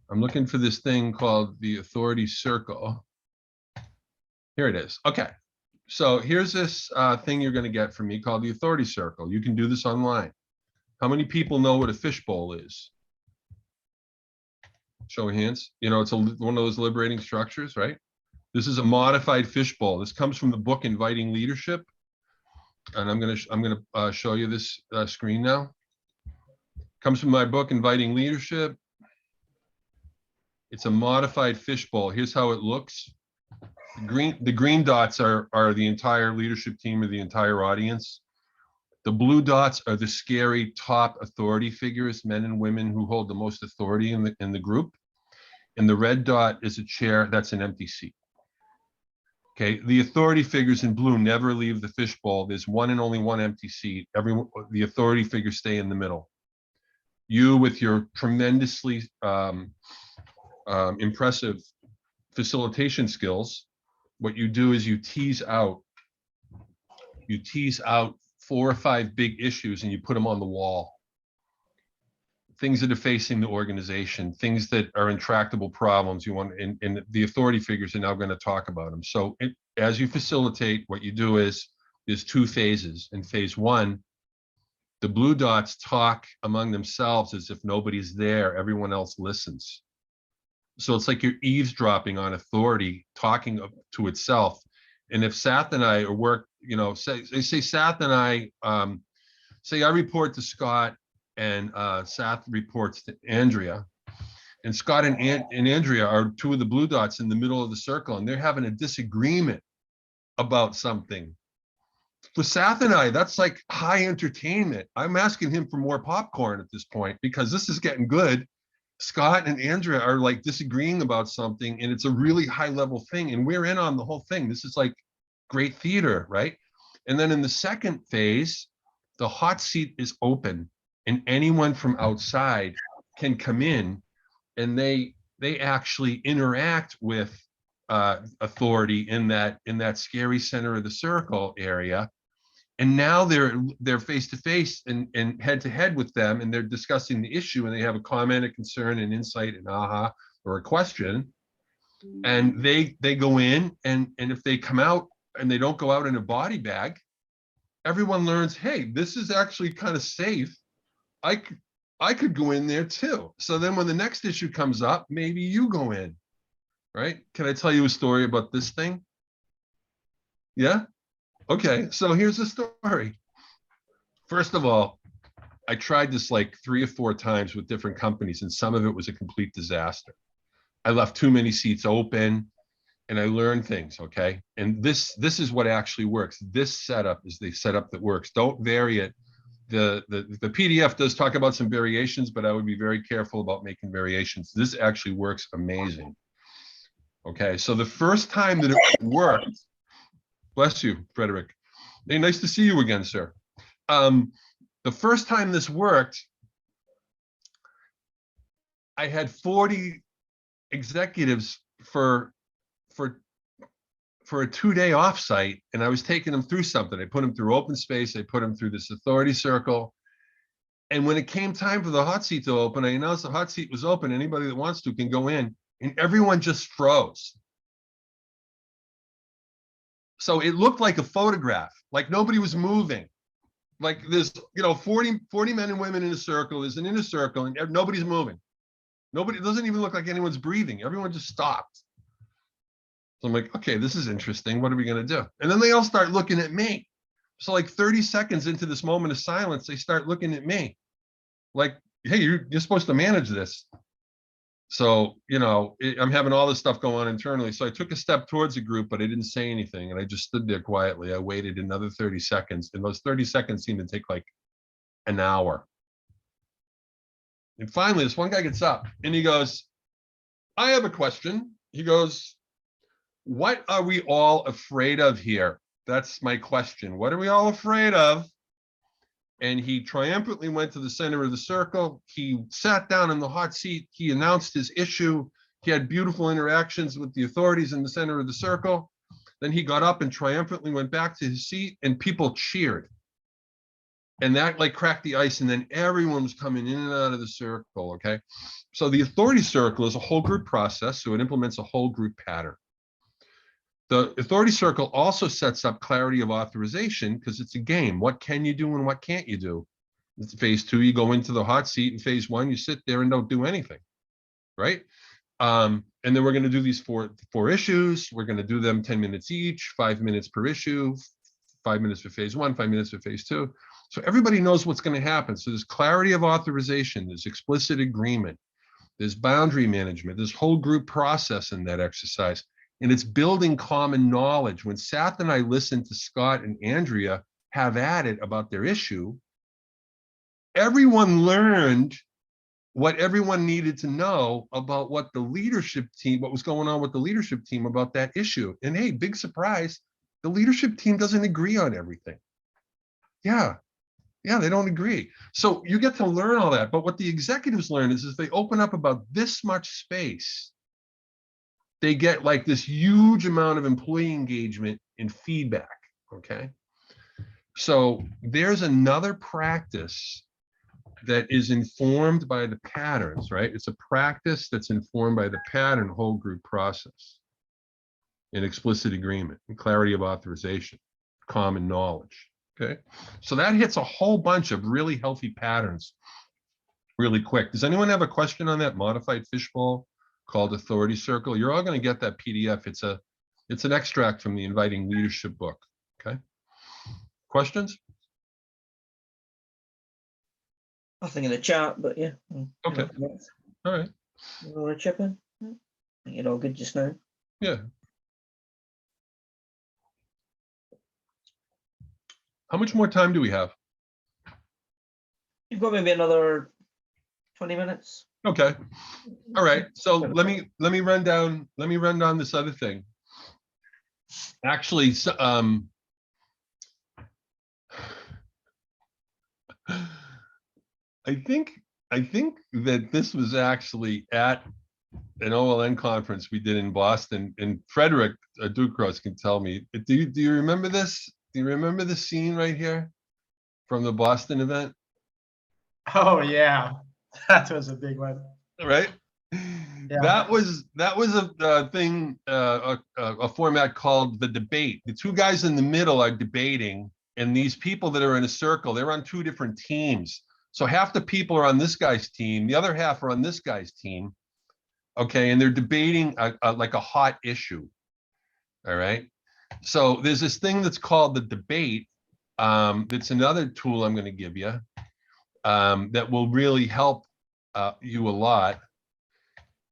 looking for this thing called the authority circle. Here it is. Okay, so here's this thing you're going to get from me called the authority circle. You can do this online. How many people know what a fishbowl is? Show of hands. You know, it's one of those liberating structures, right? This is a modified fishbowl. This comes from the book Inviting Leadership, and I'm gonna show you this screen now. Comes from my book Inviting Leadership. It's a modified fishbowl. Here's how it looks. The green dots are the entire leadership team or the entire audience. The blue dots are the scary top authority figures, men and women who hold the most authority in the group. And the red dot is a chair, that's an empty seat. Okay, the authority figures in blue never leave the fishbowl. There's one and only one empty seat. The authority figures stay in the middle. You, with your tremendously impressive facilitation skills, what you do is you tease out 4 or 5 big issues and you put them on the wall. Things that are facing the organization, things that are intractable problems you want, and the authority figures are now going to talk about them. So as you facilitate, what you do is there's 2 phases. In phase 1, the blue dots talk among themselves as if nobody's there. Everyone else listens. So it's like you're eavesdropping on authority talking to itself. And if Sath and I work, you know, say Sath and I, say I report to Scott and Sath reports to Andrea, and Scott and Andrea are 2 of the blue dots in the middle of the circle, and they're having a disagreement about something. For Sath and I, that's like high entertainment. I'm asking him for more popcorn at this point because this is getting good. Scott and Andrea are like disagreeing about something, and it's a really high level thing, and we're in on the whole thing. This is like great theater, right? And then in the second phase, the hot seat is open, and anyone from outside can come in, and they actually interact with authority in that scary center of the circle area. And now they're face to face and head to head with them, and they're discussing the issue, and they have a comment, a concern, an insight, an aha, or a question. And they go in, and if they come out and they don't go out in a body bag, everyone learns, hey, this is actually kind of safe. I could go in there too. So then when the next issue comes up, maybe you go in, right? Can I tell you a story about this thing? Yeah? Okay, so here's the story. First of all, I tried this like 3 or 4 times with different companies, and some of it was a complete disaster. I left too many seats open, and I learned things, okay? And this is what actually works. This setup is the setup that works. Don't vary it. The PDF does talk about some variations, but I would be very careful about making variations. This actually works amazing. Okay, so the first time that it worked, bless you, Frederick. Hey, nice to see you again, sir. The first time this worked, I had 40 executives for a 2-day offsite, and I was taking them through something. I put them through open space. I put them through this authority circle. And when it came time for the hot seat to open, I announced the hot seat was open. Anybody that wants to can go in, and everyone just froze. So it looked like a photograph, like nobody was moving. Like there's, 40 men and women in a circle. There's an inner circle, and nobody's moving. Nobody, it doesn't even look like anyone's breathing. Everyone just stopped. So I'm like, okay, this is interesting. What are we going to do? And then they all start looking at me. So like 30 seconds into this moment of silence, they start looking at me like, hey, you're supposed to manage this. So, I'm having all this stuff going on internally. So I took a step towards the group, but I didn't say anything. And I just stood there quietly. I waited another 30 seconds. And those 30 seconds seemed to take like an hour. And finally, this one guy gets up and he goes, I have a question. He goes, what are we all afraid of here? That's my question. What are we all afraid of? And he triumphantly went to the center of the circle. He sat down in the hot seat. He announced his issue. He had beautiful interactions with the authorities in the center of the circle. Then he got up and triumphantly went back to his seat, and people cheered. And that like cracked the ice, and then everyone was coming in and out of the circle, okay? So the authority circle is a whole group process, so it implements a whole group pattern. The authority circle also sets up clarity of authorization because it's a game. What can you do and what can't you do? It's phase 2, you go into the hot seat. In phase 1, you sit there and don't do anything, right? And then we're going to do these four issues. We're going to do them 10 minutes each, 5 minutes per issue, 5 minutes for phase 1, 5 minutes for phase 2. So everybody knows what's going to happen. So there's clarity of authorization, there's explicit agreement, there's boundary management, there's whole group process in that exercise. And it's building common knowledge. When Sath and I listened to Scott and Andrea have at it about their issue, everyone learned what everyone needed to know about what the leadership team, what was going on with the leadership team about that issue. And hey, big surprise, the leadership team doesn't agree on everything. Yeah, they don't agree. So you get to learn all that. But what the executives learn is they open up about this much space, they get like this huge amount of employee engagement and feedback, okay? So there's another practice that is informed by the patterns, right? It's a practice that's informed by the pattern whole group process and explicit agreement and clarity of authorization, common knowledge, okay? So that hits a whole bunch of really healthy patterns really quick. Does anyone have a question on that modified fishbowl called Authority Circle? You're all going to get that PDF. It's an extract from the Inviting Leadership book. Okay. Questions? Nothing in the chat, but yeah. Okay. All right. You want to chip in? I think you're all good just now. Yeah. How much more time do we have? You've got maybe another 20 minutes. Okay. All right. So let me run down this other thing. Actually, I think that this was actually at an OLN conference we did in Boston, and Frederick Ducros can tell me. Do you remember this? Do you remember the scene right here from the Boston event? Oh yeah, that was a big one. Right. Yeah. That was a thing, a format called the debate. The two guys in the middle are debating, and these people that are in a circle, they're on two different teams. So half the people are on this guy's team, the other half are on this guy's team. Okay, and they're debating like a hot issue. All right. So there's this thing that's called the debate. That's another tool I'm going to give you that will really help you a lot.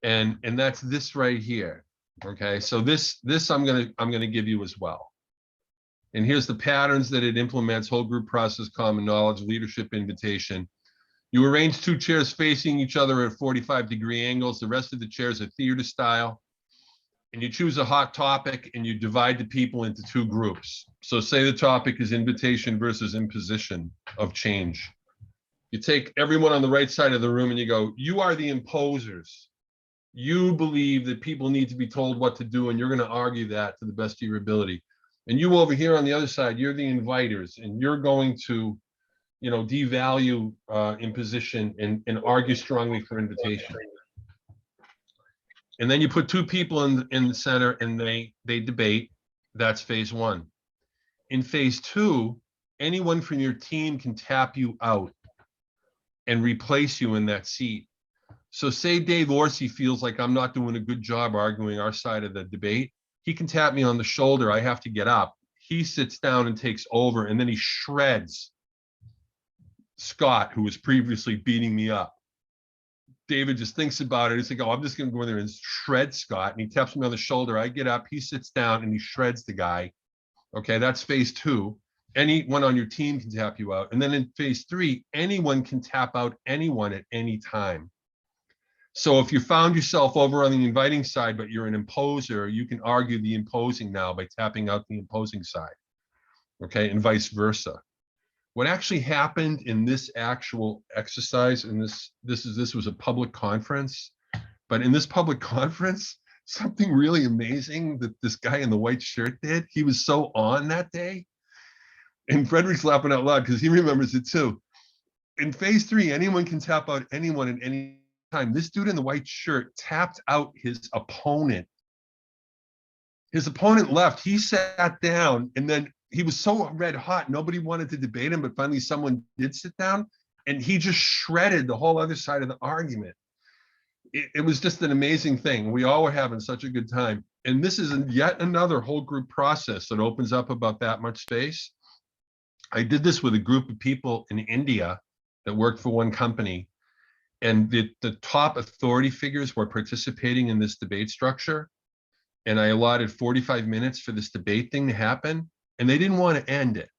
And that's this right here. Okay, so this I'm gonna give you as well. And here's the patterns that it implements: whole group process, common knowledge, leadership invitation. You arrange two chairs facing each other at 45-degree angles. The rest of the chairs are theater style. And you choose a hot topic and you divide the people into two groups. So say the topic is invitation versus imposition of change. You take everyone on the right side of the room and you go, you are the imposers. You believe that people need to be told what to do, and you're going to argue that to the best of your ability. And you over here on the other side, you're the inviters, and you're going to, devalue imposition and argue strongly for invitation. And then you put two people in the center, and they debate. That's phase 1. In phase 2, anyone from your team can tap you out and replace you in that seat. So say Dave Orsi feels like I'm not doing a good job arguing our side of the debate. He can tap me on the shoulder. I have to get up. He sits down and takes over, and then he shreds Scott, who was previously beating me up. David just thinks about it. He's like, oh, I'm just going to go in there and shred Scott. And he taps me on the shoulder. I get up, he sits down, and he shreds the guy. Okay, that's phase 2. Anyone on your team can tap you out. And then in phase 3, anyone can tap out anyone at any time. So if you found yourself over on the inviting side, but you're an imposer, you can argue the imposing now by tapping out the imposing side, okay, and vice versa. What actually happened in this actual exercise, and this was a public conference, but in this public conference, something really amazing that this guy in the white shirt did. He was so on that day, and Frederick's laughing out loud because he remembers it too. In phase 3, anyone can tap out anyone at any time. This dude in the white shirt tapped out his opponent. His opponent left. He sat down, and then he was so red hot, nobody wanted to debate him, but finally someone did sit down, and he just shredded the whole other side of the argument. It was just an amazing thing. We all were having such a good time. And this is yet another whole group process that opens up about that much space. I did this with a group of people in India that worked for one company. And the top authority figures were participating in this debate structure. And I allotted 45 minutes for this debate thing to happen. And they didn't want to end it.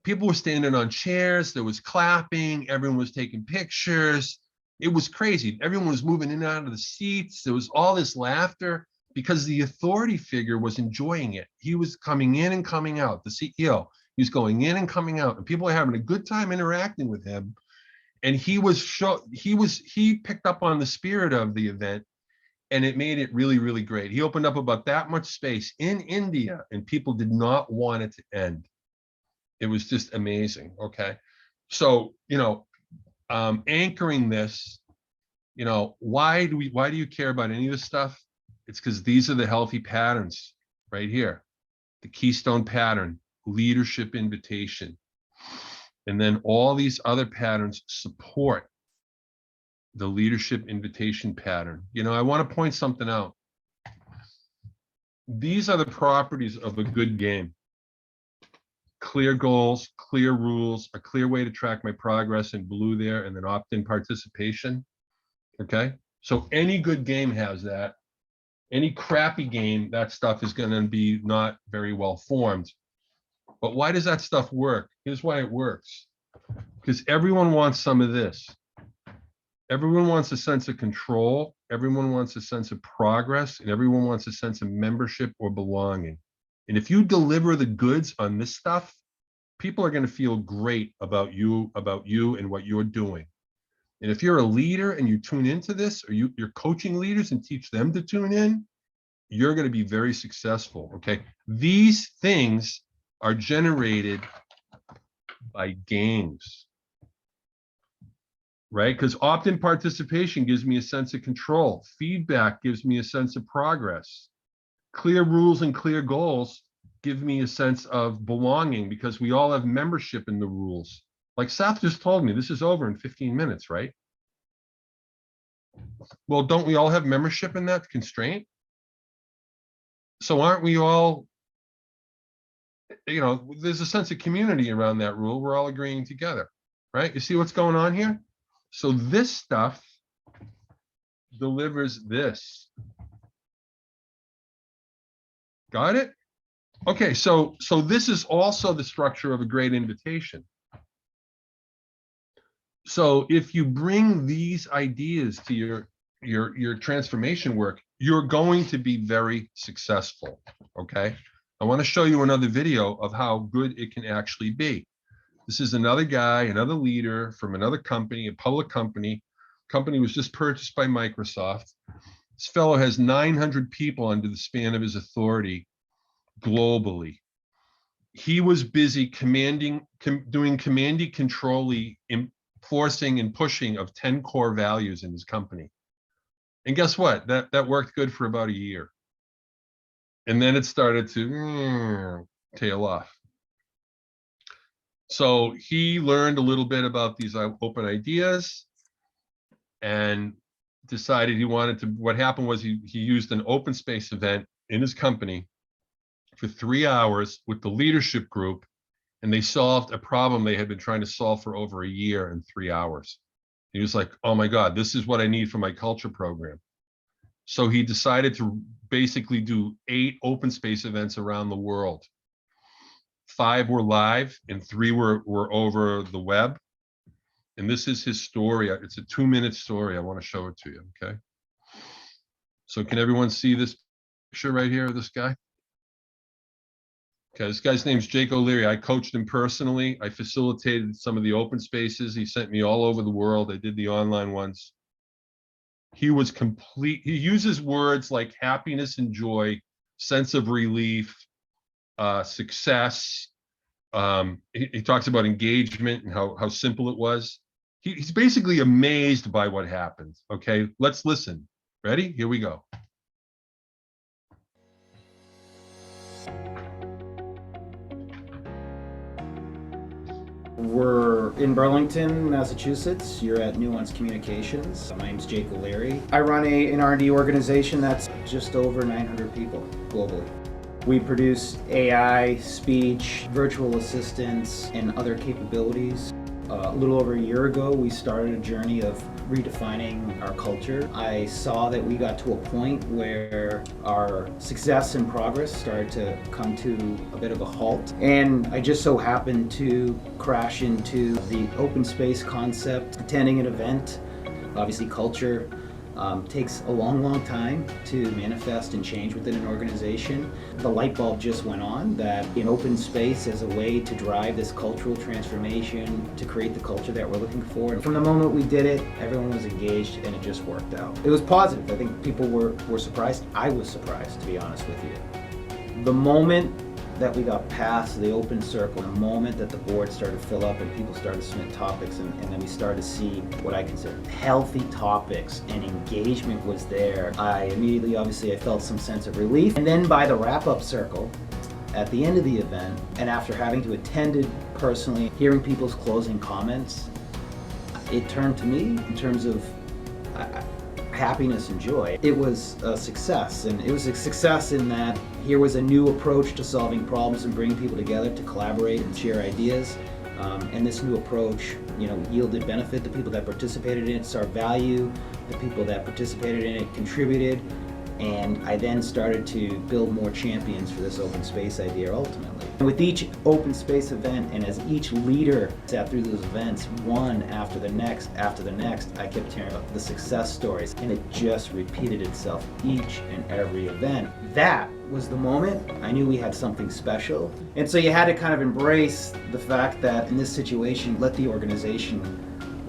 People were standing on chairs. There was clapping. Everyone was taking pictures. It was crazy. Everyone was moving in and out of the seats. There was all this laughter because the authority figure was enjoying it. He was coming in and coming out, the CEO. He was going in and coming out, and people were having a good time interacting with him. And he picked up on the spirit of the event, and it made it really, really great. He opened up about that much space in India, and people did not want it to end. It was just amazing. Okay. So, anchoring this, why do you care about any of this stuff? It's because these are the healthy patterns right here. The keystone pattern, leadership invitation. And then all these other patterns support the leadership invitation pattern. I want to point something out. These are the properties of a good game. Clear goals, clear rules, a clear way to track my progress in blue there, and then opt-in participation. Okay, so any good game has that. Any crappy game, that stuff is going to be not very well formed. But why does that stuff work? Here's why it works. Because everyone wants some of this. Everyone wants a sense of control. Everyone wants a sense of progress, and everyone wants a sense of membership or belonging. And if you deliver the goods on this stuff, people are going to feel great about you and what you're doing. And if you're a leader and you tune into this, or you're coaching leaders and teach them to tune in, you're going to be very successful. Okay. These things are generated by games, right? Because opt-in participation gives me a sense of control. Feedback gives me a sense of progress. Clear rules and clear goals give me a sense of belonging because we all have membership in the rules. Like Sath just told me, this is over in 15 minutes, right? Well, don't we all have membership in that constraint? So aren't we all, there's a sense of community around that rule. We're all agreeing together, right? You see what's going on here? So this stuff delivers this. Got it? Okay, so this is also the structure of a great invitation. So if you bring these ideas to your transformation work, you're going to be very successful, okay? I want to show you another video of how good it can actually be. This is another guy, another leader from another company, a public company. Company was just purchased by Microsoft. This fellow has 900 people under the span of his authority globally. He was busy doing command control-y, enforcing and pushing of 10 core values in his company. And guess what? That worked good for about a year. And then it started to tail off. So he learned a little bit about these open ideas and decided he wanted to, what happened was he used an open space event in his company for 3 hours with the leadership group, and they solved a problem they had been trying to solve for over a year in 3 hours. He was like, oh my God, this is what I need for my culture program. So he decided to basically do 8 open space events around the world. 5 were live and 3 were over the web. And this is his story. It's a 2-minute story. I want to show it to you, okay? So can everyone see this picture right here of this guy? Okay, this guy's name's Jake O'Leary. I coached him personally. I facilitated some of the open spaces. He sent me all over the world. I did the online ones. He was complete. He uses words like happiness and joy, sense of relief, success. He talks about engagement and how simple it was. He's basically amazed by what happened. Okay, let's listen. Ready? Here we go. We're in Burlington, Massachusetts. You're at Nuance Communications. My name's Jake O'Leary. I run an R&D organization that's just over 900 people globally. We produce AI, speech, virtual assistants, and other capabilities. A little over a year ago, we started a journey of redefining our culture. I saw that we got to a point where our success and progress started to come to a bit of a halt. And I just so happened to crash into the open space concept, attending an event. Obviously, culture takes a long time to manifest and change within an organization. The light bulb just went on that in open space as a way to drive this cultural transformation, to create the culture that we're looking for. And from the moment we did it, everyone was engaged and it just worked out. It was positive. I think people were surprised. I was surprised, to be honest with you. The moment that we got past the open circle, the moment that the board started to fill up and people started to submit topics, and then we started to see what I consider healthy topics and engagement was there, I immediately, obviously, I felt some sense of relief. And then by the wrap-up circle, at the end of the event, and after having to attend it personally, hearing people's closing comments, it turned to me in terms of happiness and joy. It was a success, and it was a success in that here was a new approach to solving problems and bringing people together to collaborate and share ideas. And this new approach, yielded benefit. The people that participated in it saw value. The people that participated in it contributed. And I then started to build more champions for this open space idea ultimately. And with each open space event, and as each leader sat through those events, one after the next, I kept hearing about the success stories, and it just repeated itself each and every event. That was the moment I knew we had something special. And so you had to kind of embrace the fact that in this situation, let the organization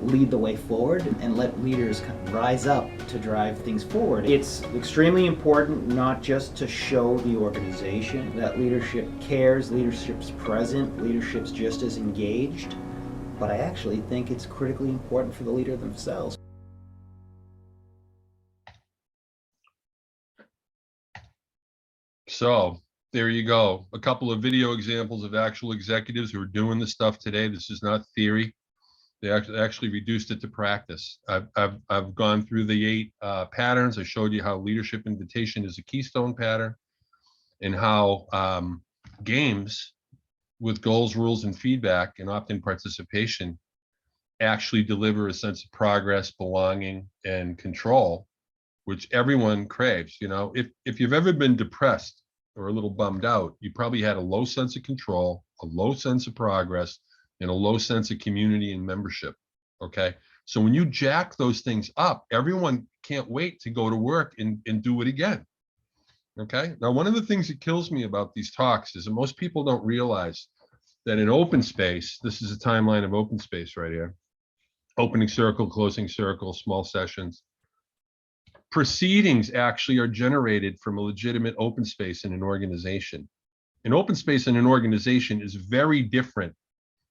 lead the way forward and let leaders rise up to drive things forward. It's extremely important not just to show the organization that leadership cares, leadership's present, leadership's just as engaged, but I actually think it's critically important for the leader themselves. So there you go. A couple of video examples of actual executives who are doing this stuff today. This is not theory. They actually reduced it to practice. I've gone through the 8 patterns. I showed you how leadership invitation is a keystone pattern, and how games with goals, rules, and feedback and opt-in participation actually deliver a sense of progress, belonging, and control, which everyone craves. If you've ever been depressed or a little bummed out, you probably had a low sense of control, a low sense of progress, and a low sense of community and membership. Okay, so when you jack those things up, everyone can't wait to go to work and do it again. Okay, now one of the things that kills me about these talks is that most people don't realize that in open space, this is a timeline of open space right here: opening circle, closing circle, small sessions. Proceedings actually are generated from a legitimate open space in an organization. An open space in an organization is very different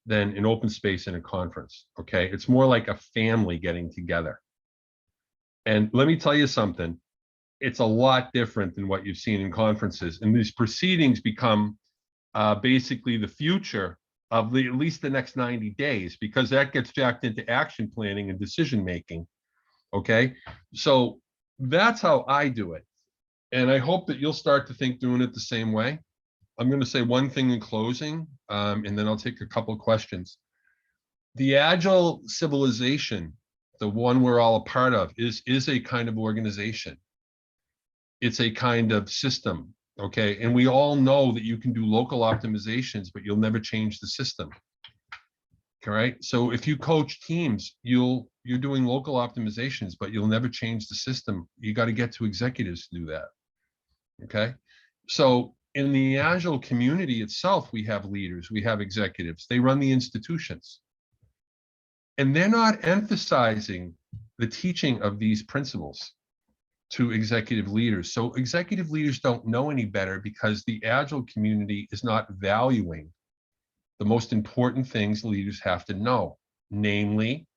than an open space in a conference. Okay, it's more like a family getting together. And let me tell you something, it's a lot different than what you've seen in conferences. And these proceedings become basically the future of at least the next 90 days, because that gets jacked into action planning and decision making. Okay, so that's how I do it. And I hope that you'll start to think doing it the same way. I'm going to say one thing in closing, and then I'll take a couple of questions. The agile civilization, the one we're all a part of, is a kind of organization. It's a kind of system, okay? And we all know that you can do local optimizations, but you'll never change the system. All right. So if you coach teams, you're doing local optimizations, but you'll never change the system. You got to get to executives to do that. Okay. So in the Agile community itself, we have leaders, we have executives, they run the institutions. And they're not emphasizing the teaching of these principles to executive leaders. So executive leaders don't know any better because the Agile community is not valuing the most important things leaders have to know, namely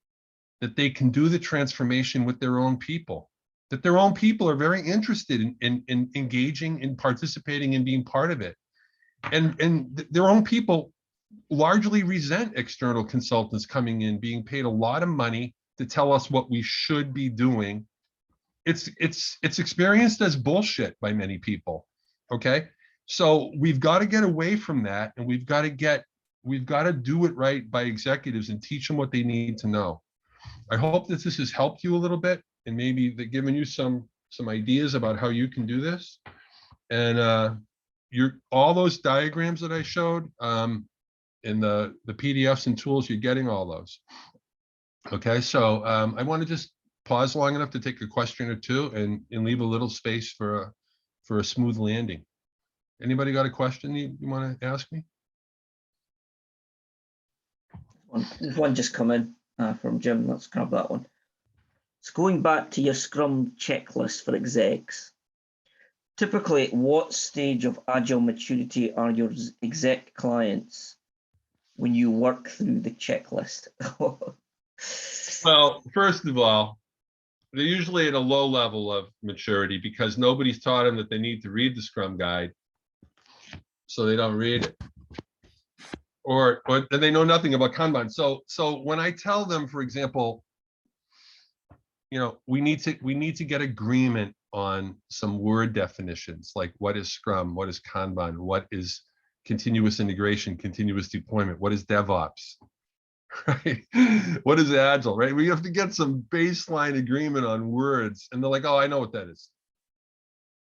that they can do the transformation with their own people, that their own people are very interested in engaging and participating and being part of it. And their own people largely resent external consultants coming in, being paid a lot of money to tell us what we should be doing. It's experienced as bullshit by many people. Okay. So we've got to get away from that, and we've got to do it right by executives and teach them what they need to know. I hope that this has helped you a little bit, and maybe given you some ideas about how you can do this. And all those diagrams that I showed in the PDFs and tools, you're getting all those. Okay, so I want to just pause long enough to take a question or two and leave a little space for a smooth landing. Anybody got a question you want to ask me? There's one just come in from Jim. Let's grab that one. So going back to your Scrum checklist for execs, typically at what stage of Agile maturity are your exec clients when you work through the checklist? Well, first of all, they're usually at a low level of maturity because nobody's taught them that they need to read the Scrum guide, so they don't read it. Or they know nothing about Kanban. So when I tell them, for example, we need to get agreement on some word definitions, like what is Scrum, what is Kanban, what is continuous integration, continuous deployment, what is DevOps, right? What is Agile, right? We have to get some baseline agreement on words. And they're like, oh, I know what that is.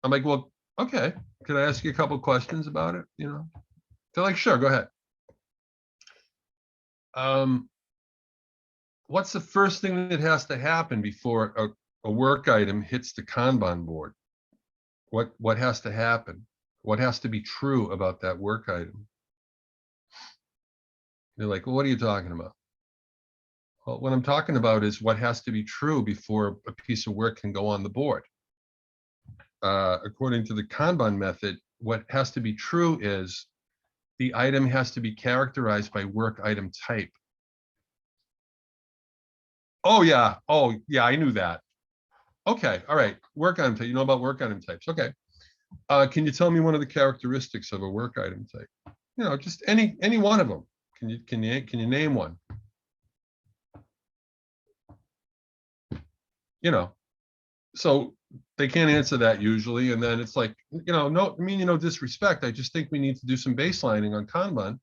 I'm like, well, okay, can I ask you a couple questions about it? They're like, sure, go ahead. What's the first thing that has to happen before a work item hits the Kanban board? What has to happen? What has to be true about that work item? They're like, well, what are you talking about? Well, what I'm talking about is what has to be true before a piece of work can go on the board. According to the Kanban method, what has to be true is the item has to be characterized by work item type. Oh yeah, I knew that. Okay, all right, work item type. You know about work item types. Okay. Can you tell me one of the characteristics of a work item type? Just any one of them. Can you name one? So they can't answer that usually, and then it's like, no, no disrespect. I just think we need to do some baselining on Kanban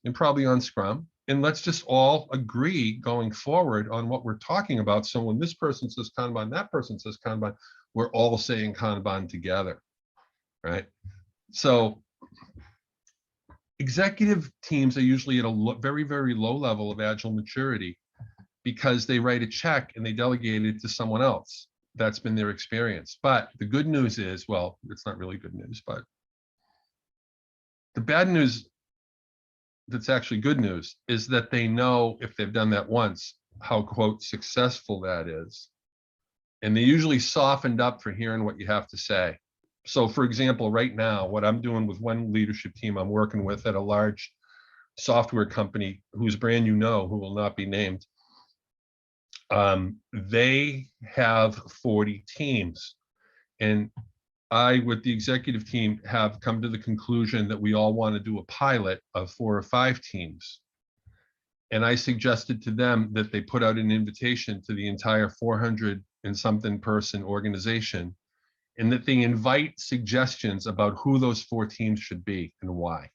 and probably on Scrum, and let's just all agree going forward on what we're talking about. So when this person says Kanban, that person says Kanban, we're all saying Kanban together, right? So executive teams are usually at a very, very low level of Agile maturity because they write a check and they delegate it to someone else. That's been their experience. But the good news is, well, it's not really good news, but the bad news that's actually good news is that they know, if they've done that once, how, quote, successful that is. And they usually softened up for hearing what you have to say. So for example, right now, what I'm doing with one leadership team I'm working with at a large software company whose brand who will not be named, they have 40 teams. And I, with the executive team, have come to the conclusion that we all want to do a pilot of 4 or 5 teams. And I suggested to them that they put out an invitation to the entire 400 and something person organization, and that they invite suggestions about who those 4 teams should be and why.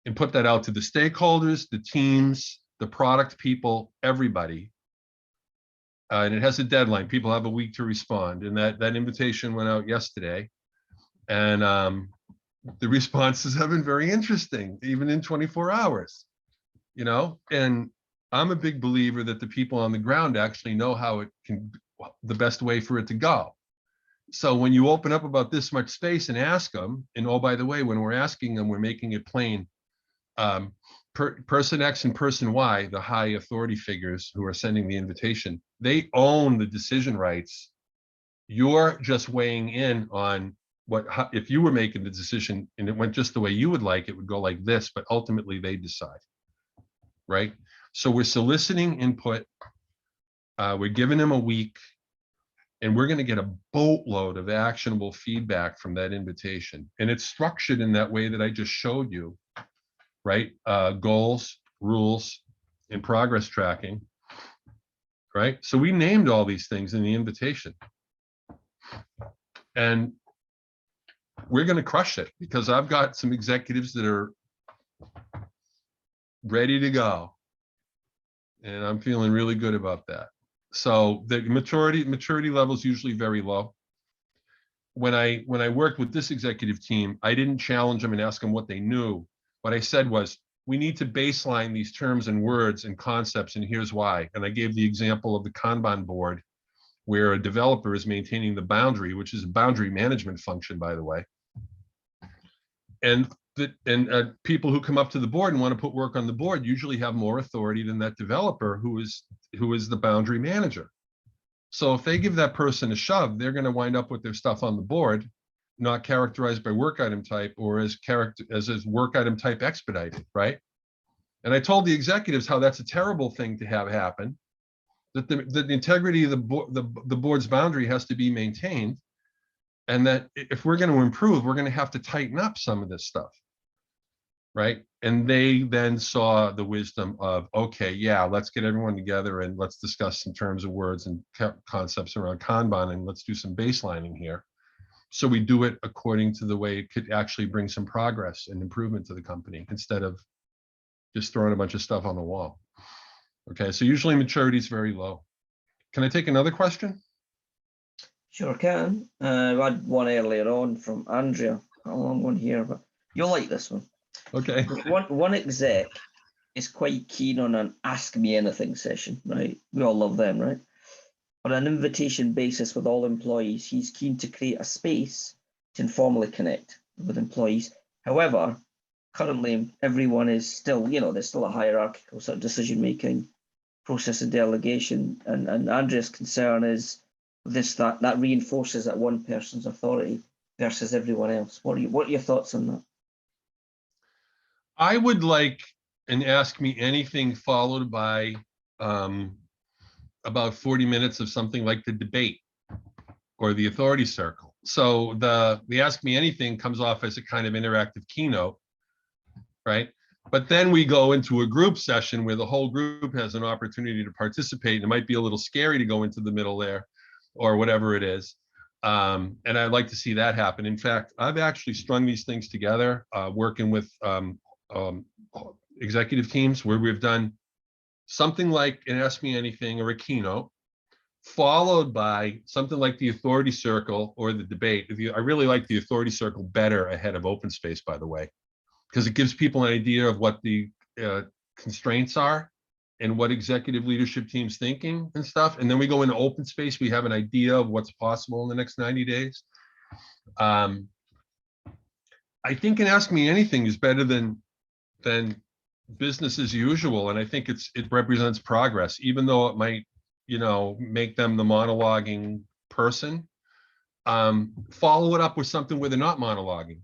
And put that out to the stakeholders, the teams, the product people, everybody. And it has a deadline. People have a week to respond. And that invitation went out yesterday. And the responses have been very interesting, even in 24 hours, and I'm a big believer that the people on the ground actually know how it can, the best way for it to go. So when you open up about this much space and ask them, and oh, by the way, when we're asking them, we're making it plain. Person X and person Y, the high authority figures who are sending the invitation, they own the decision rights. You're just weighing in on if you were making the decision and it went just the way you would like, it would go like this, but ultimately they decide, right? So we're soliciting input. We're giving them a week, and we're going to get a boatload of actionable feedback from that invitation. And it's structured in that way that I just showed you, right? Goals, rules, and progress tracking, right? So we named all these things in the invitation. And we're going to crush it because I've got some executives that are ready to go. And I'm feeling really good about that. So the maturity level is usually very low. When I worked with this executive team, I didn't challenge them and ask them what they knew. What I said was, we need to baseline these terms and words and concepts, and here's why. And I gave the example of the Kanban board, where a developer is maintaining the boundary, which is a boundary management function, by the way. And people who come up to the board and want to put work on the board usually have more authority than that developer who is the boundary manager. So if they give that person a shove, they're going to wind up with their stuff on the board, not characterized by work item type or as work item type expedited, right? And I told the executives how that's a terrible thing to have happen, that the integrity of the board's boundary has to be maintained, and that if we're going to improve, we're going to have to tighten up some of this stuff, right? And they then saw the wisdom of, okay, yeah, let's get everyone together and let's discuss some terms of words and concepts around Kanban, and let's do some baselining here. So we do it according to the way it could actually bring some progress and improvement to the company instead of just throwing a bunch of stuff on the wall. Okay, so usually maturity is very low. Can I take another question? Sure can. I had one earlier on from Andrea. A long one here, but you'll like this one. Okay. One exec is quite keen on an ask me anything session, right? We all love them, right? On an invitation basis with all employees, he's keen to create a space to informally connect with employees. However, currently everyone is still, there's still a hierarchical sort of decision-making process and delegation. And Andrea's concern is that reinforces that one person's authority versus everyone else. What are your thoughts on that? I would like an ask me anything followed by about 40 minutes of something like the debate or the authority circle. So the ask me anything comes off as a kind of interactive keynote, right? But then we go into a group session where the whole group has an opportunity to participate. It might be a little scary to go into the middle there or whatever it is. And I'd like to see that happen. In fact, I've actually strung these things together, working with executive teams where we've done something like an Ask Me Anything or a keynote, followed by something like the authority circle or the debate. I really like the authority circle better ahead of open space, by the way, because it gives people an idea of what the constraints are and what executive leadership team's thinking and stuff. And then we go into open space. We have an idea of what's possible in the next 90 days. I think an Ask Me Anything is better than business as usual. And I think it represents progress, even though it might, make them the monologuing person. Follow it up with something where they're not monologuing.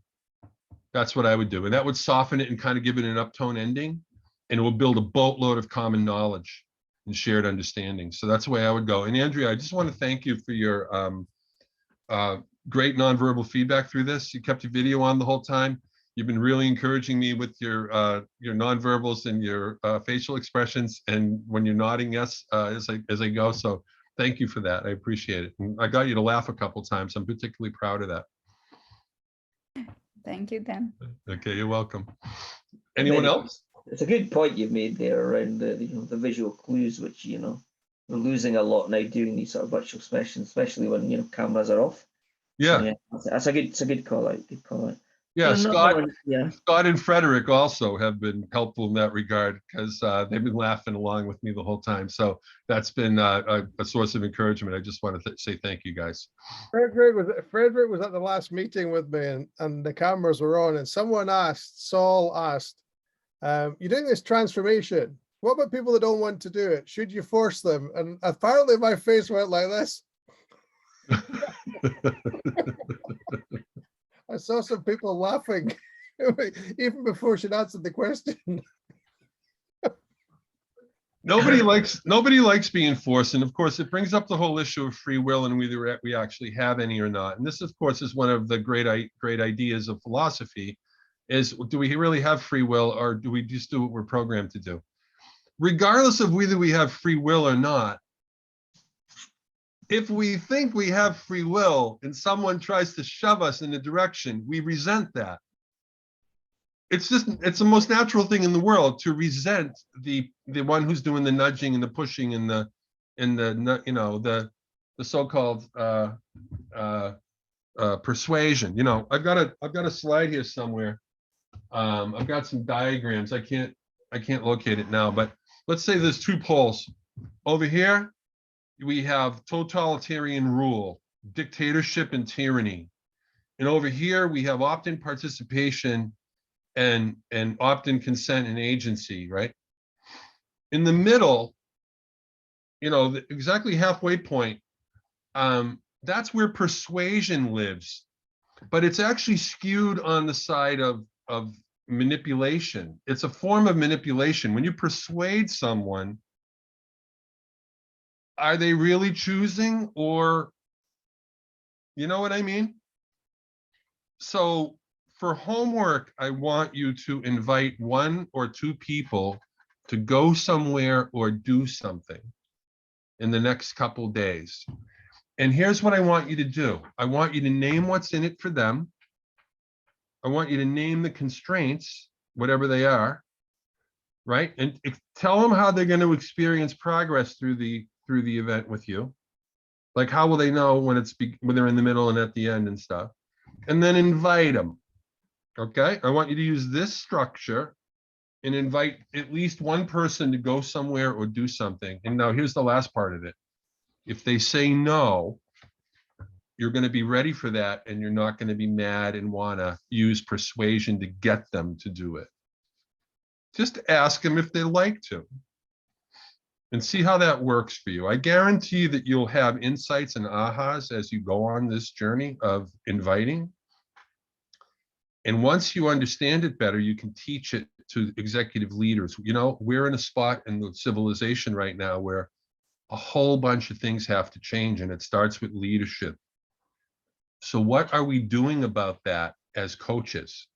That's what I would do. And that would soften it and kind of give it an uptone ending. And it will build a boatload of common knowledge and shared understanding. So that's the way I would go. And Andrea, I just want to thank you for your great nonverbal feedback through this. You kept your video on the whole time. You've been really encouraging me with your nonverbals and your facial expressions, and when you're nodding yes as I go. So thank you for that. I appreciate it. And I got you to laugh a couple times. I'm particularly proud of that. Thank you, Dan. Okay, you're welcome. Anyone else? It's a good point you've made there around the visual clues, which we're losing a lot now doing these sort of virtual sessions, especially when cameras are off. Yeah. So, yeah, that's a good call out. Good call out. Yeah, You're not Scott, going- yeah. Scott and Frederick also have been helpful in that regard because they've been laughing along with me the whole time. So that's been a source of encouragement. I just want to say thank you guys. Frederick was at the last meeting with me, and the cameras were on, and Saul asked, you're doing this transformation. What about people that don't want to do it? Should you force them? And apparently my face went like this. I saw some people laughing even before she'd answered the question. Nobody likes being forced, and of course, it brings up the whole issue of free will and whether we actually have any or not. And this, of course, is one of the great ideas of philosophy: is do we really have free will, or do we just do what we're programmed to do? Regardless of whether we have free will or not, if we think we have free will and someone tries to shove us in a direction, we resent that. It's the most natural thing in the world to resent the one who's doing the nudging and the pushing and the so-called persuasion. I've got a slide here somewhere. I've got some diagrams. I can't locate it now, but let's say there's two poles. Over here, we have totalitarian rule, dictatorship and tyranny. And over here, we have opt-in participation and opt-in consent and agency, right? In the middle, exactly halfway point, that's where persuasion lives. But it's actually skewed on the side of manipulation. It's a form of manipulation. When you persuade someone, are they really choosing, or you know what I mean? So for homework, I want you to invite one or two people to go somewhere or do something in the next couple days. And here's what I want you to do. I want you to name what's in it for them. I want you to name the constraints, whatever they are, right? And tell them how they're going to experience progress through the event with you. Like, how will they know when they're in the middle and at the end and stuff? And then invite them. Okay, I want you to use this structure and invite at least one person to go somewhere or do something. And now here's the last part of it. If they say no, you're going to be ready for that, and you're not going to be mad and want to use persuasion to get them to do it. Just ask them if they like to and see how that works for you. I guarantee that you'll have insights and ahas as you go on this journey of inviting. And once you understand it better, you can teach it to executive leaders. We're in a spot in the civilization right now where a whole bunch of things have to change, and it starts with leadership. So what are we doing about that as coaches?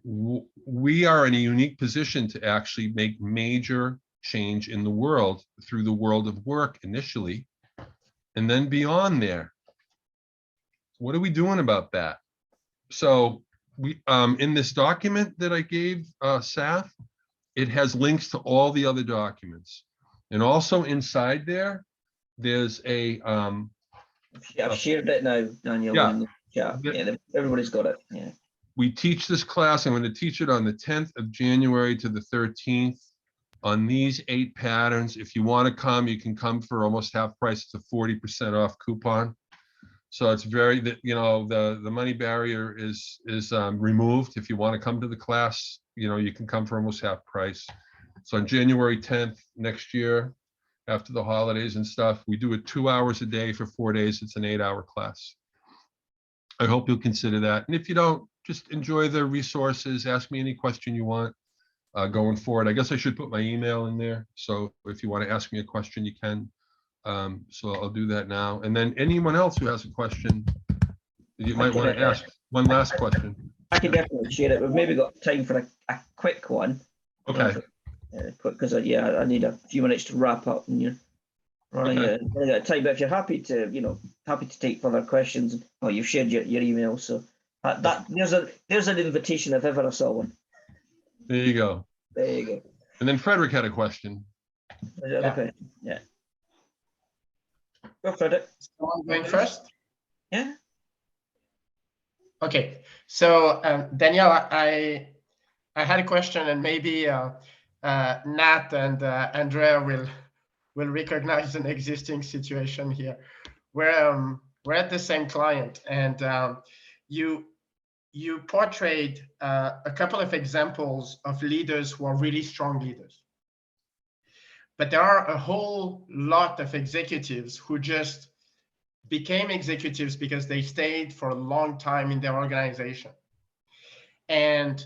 We are in a unique position to actually make major change in the world through the world of work initially, and then beyond there. What are we doing about that? So we in this document that I gave Sath, it has links to all the other documents. And also inside there, there's a I've shared it now, Daniel. Yeah. In the chat. Yeah, everybody's got it. Yeah. We teach this class. I'm going to teach it on the 10th of January to the 13th on these 8 patterns. If you want to come, you can come for almost half price. It's a 40% off coupon. So it's the money barrier is removed. If you want to come to the class, you can come for almost half price. So on January 10th next year, after the holidays and stuff, we do it 2 hours a day for 4 days. It's an 8-hour class. I hope you'll consider that. And if you don't, just enjoy the resources. Ask me any question you want going forward. I guess I should put my email in there. So if you want to ask me a question, you can. So I'll do that now. And then anyone else who has a question, you might want to ask one last question. I can definitely share it. We've maybe got time for a quick one. Okay. Quick, because I need a few minutes to wrap up, and you're running out of time. But if you're happy to take further questions, you've shared your email, so there's an invitation if ever I saw one. There you go. There you go. And then Frederick had a question. Yeah. Go, Frederick. So I'm going first? Yeah. Okay, so Danielle, I had a question, and maybe Nat and Andrea will recognize an existing situation here. We're at the same client, and you portrayed a couple of examples of leaders who are really strong leaders. But there are a whole lot of executives who just became executives because they stayed for a long time in their organization. And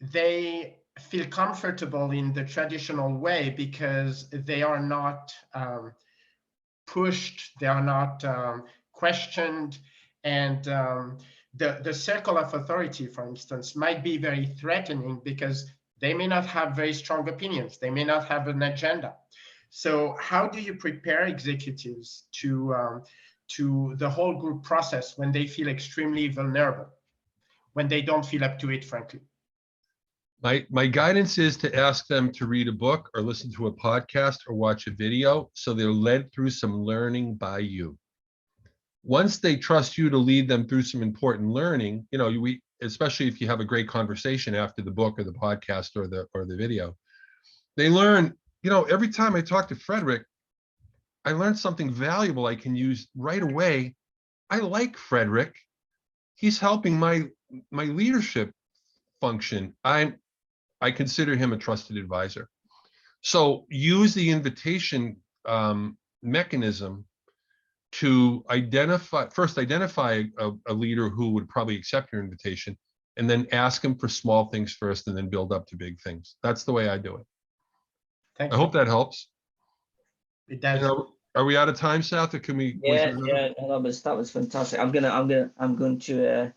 they feel comfortable in the traditional way because they are not pushed, they are not questioned, and the circle of authority, for instance, might be very threatening because they may not have very strong opinions, they may not have an agenda. So how do you prepare executives to the whole group process when they feel extremely vulnerable, when they don't feel up to it, frankly? My guidance is to ask them to read a book or listen to a podcast or watch a video, so they're led through some learning by you. Once they trust you to lead them through some important learning, especially if you have a great conversation after the book or the podcast or the video, they learn, every time I talk to Frederick, I learned something valuable I can use right away. I like Frederick. He's helping my leadership function. I consider him a trusted advisor. So use the invitation mechanism to identify a leader who would probably accept your invitation, and then ask him for small things first and then build up to big things. That's the way I do it. Thank I you. hope that helps. It does. Are we out of time, Seth, or can we? Yeah, that was fantastic. I'm going to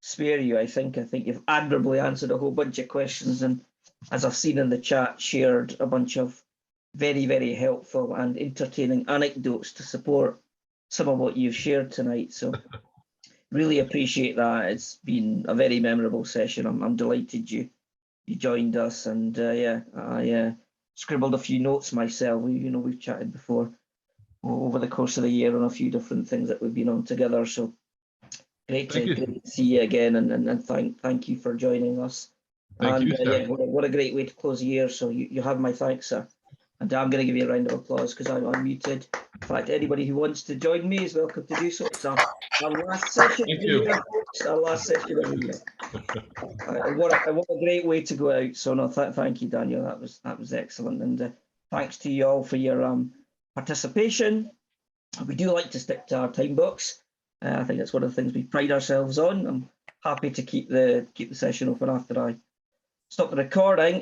spare you. I think you've admirably answered a whole bunch of questions, and as I've seen in the chat, shared a bunch of very, very helpful and entertaining anecdotes to support some of what you've shared tonight. So really appreciate that. It's been a very memorable session. I'm delighted you joined us, and I scribbled a few notes myself. We've chatted before over the course of the year on a few different things that we've been on together. So great to see you again, and thank you for joining us. Thank you, Seth. What a great way to close the year. So you have my thanks, sir. And I'm going to give you a round of applause because I'm unmuted. In fact, anybody who wants to join me is welcome to do so. It's our last session of the year, folks. Our last session of the year. What a great way to go out. So no, thank you, Daniel. That was excellent. And thanks to you all for your participation. We do like to stick to our time box. I think that's one of the things we pride ourselves on. I'm happy to keep the session open after I stop the recording.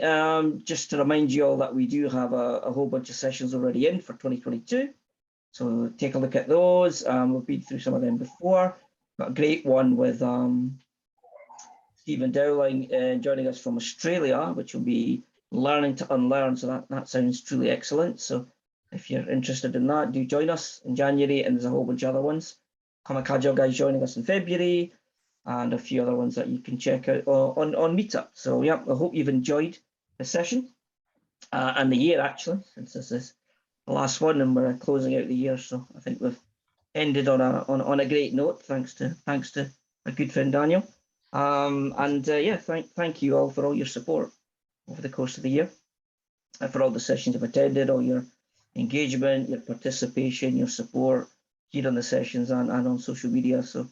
Just to remind you all that we do have a whole bunch of sessions already in for 2022. So take a look at those. We've been through some of them before. Got a great one with Stephen Dowling joining us from Australia, which will be learning to unlearn. So that sounds truly excellent. So if you're interested in that, do join us in January, and there's a whole bunch of other ones. Kamikaze guys joining us in February, and a few other ones that you can check out on Meetup. So yeah, I hope you've enjoyed the session and the year, actually, since this is the last one and we're closing out the year. So I think we've ended on a great note, thanks to my good friend Daniel. Thank you all for all your support over the course of the year, and for all the sessions you've attended, all your engagement, your participation, your support here on the sessions and on social media. So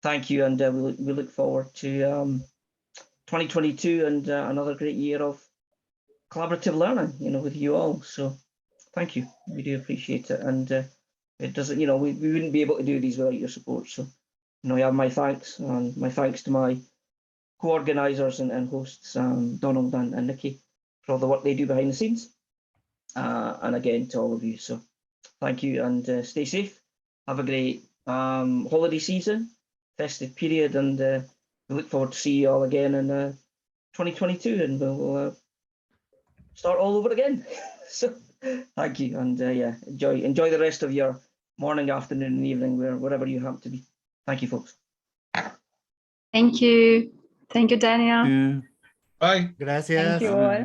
thank you, and we look forward to 2022 and another great year of collaborative learning, with you all. So thank you, we do appreciate it, and it doesn't, we wouldn't be able to do these without your support. So you have my thanks, and my thanks to my co-organisers and hosts, Donald and Nikki, for all the work they do behind the scenes, and again to all of you. So thank you, and stay safe. Have a great holiday season, festive period, and we look forward to see you all again in 2022, and we'll start all over again. So thank you, and enjoy the rest of your morning, afternoon, and evening, wherever you happen to be. Thank you, folks. Thank you, Daniel. Bye. Gracias. Thank you all.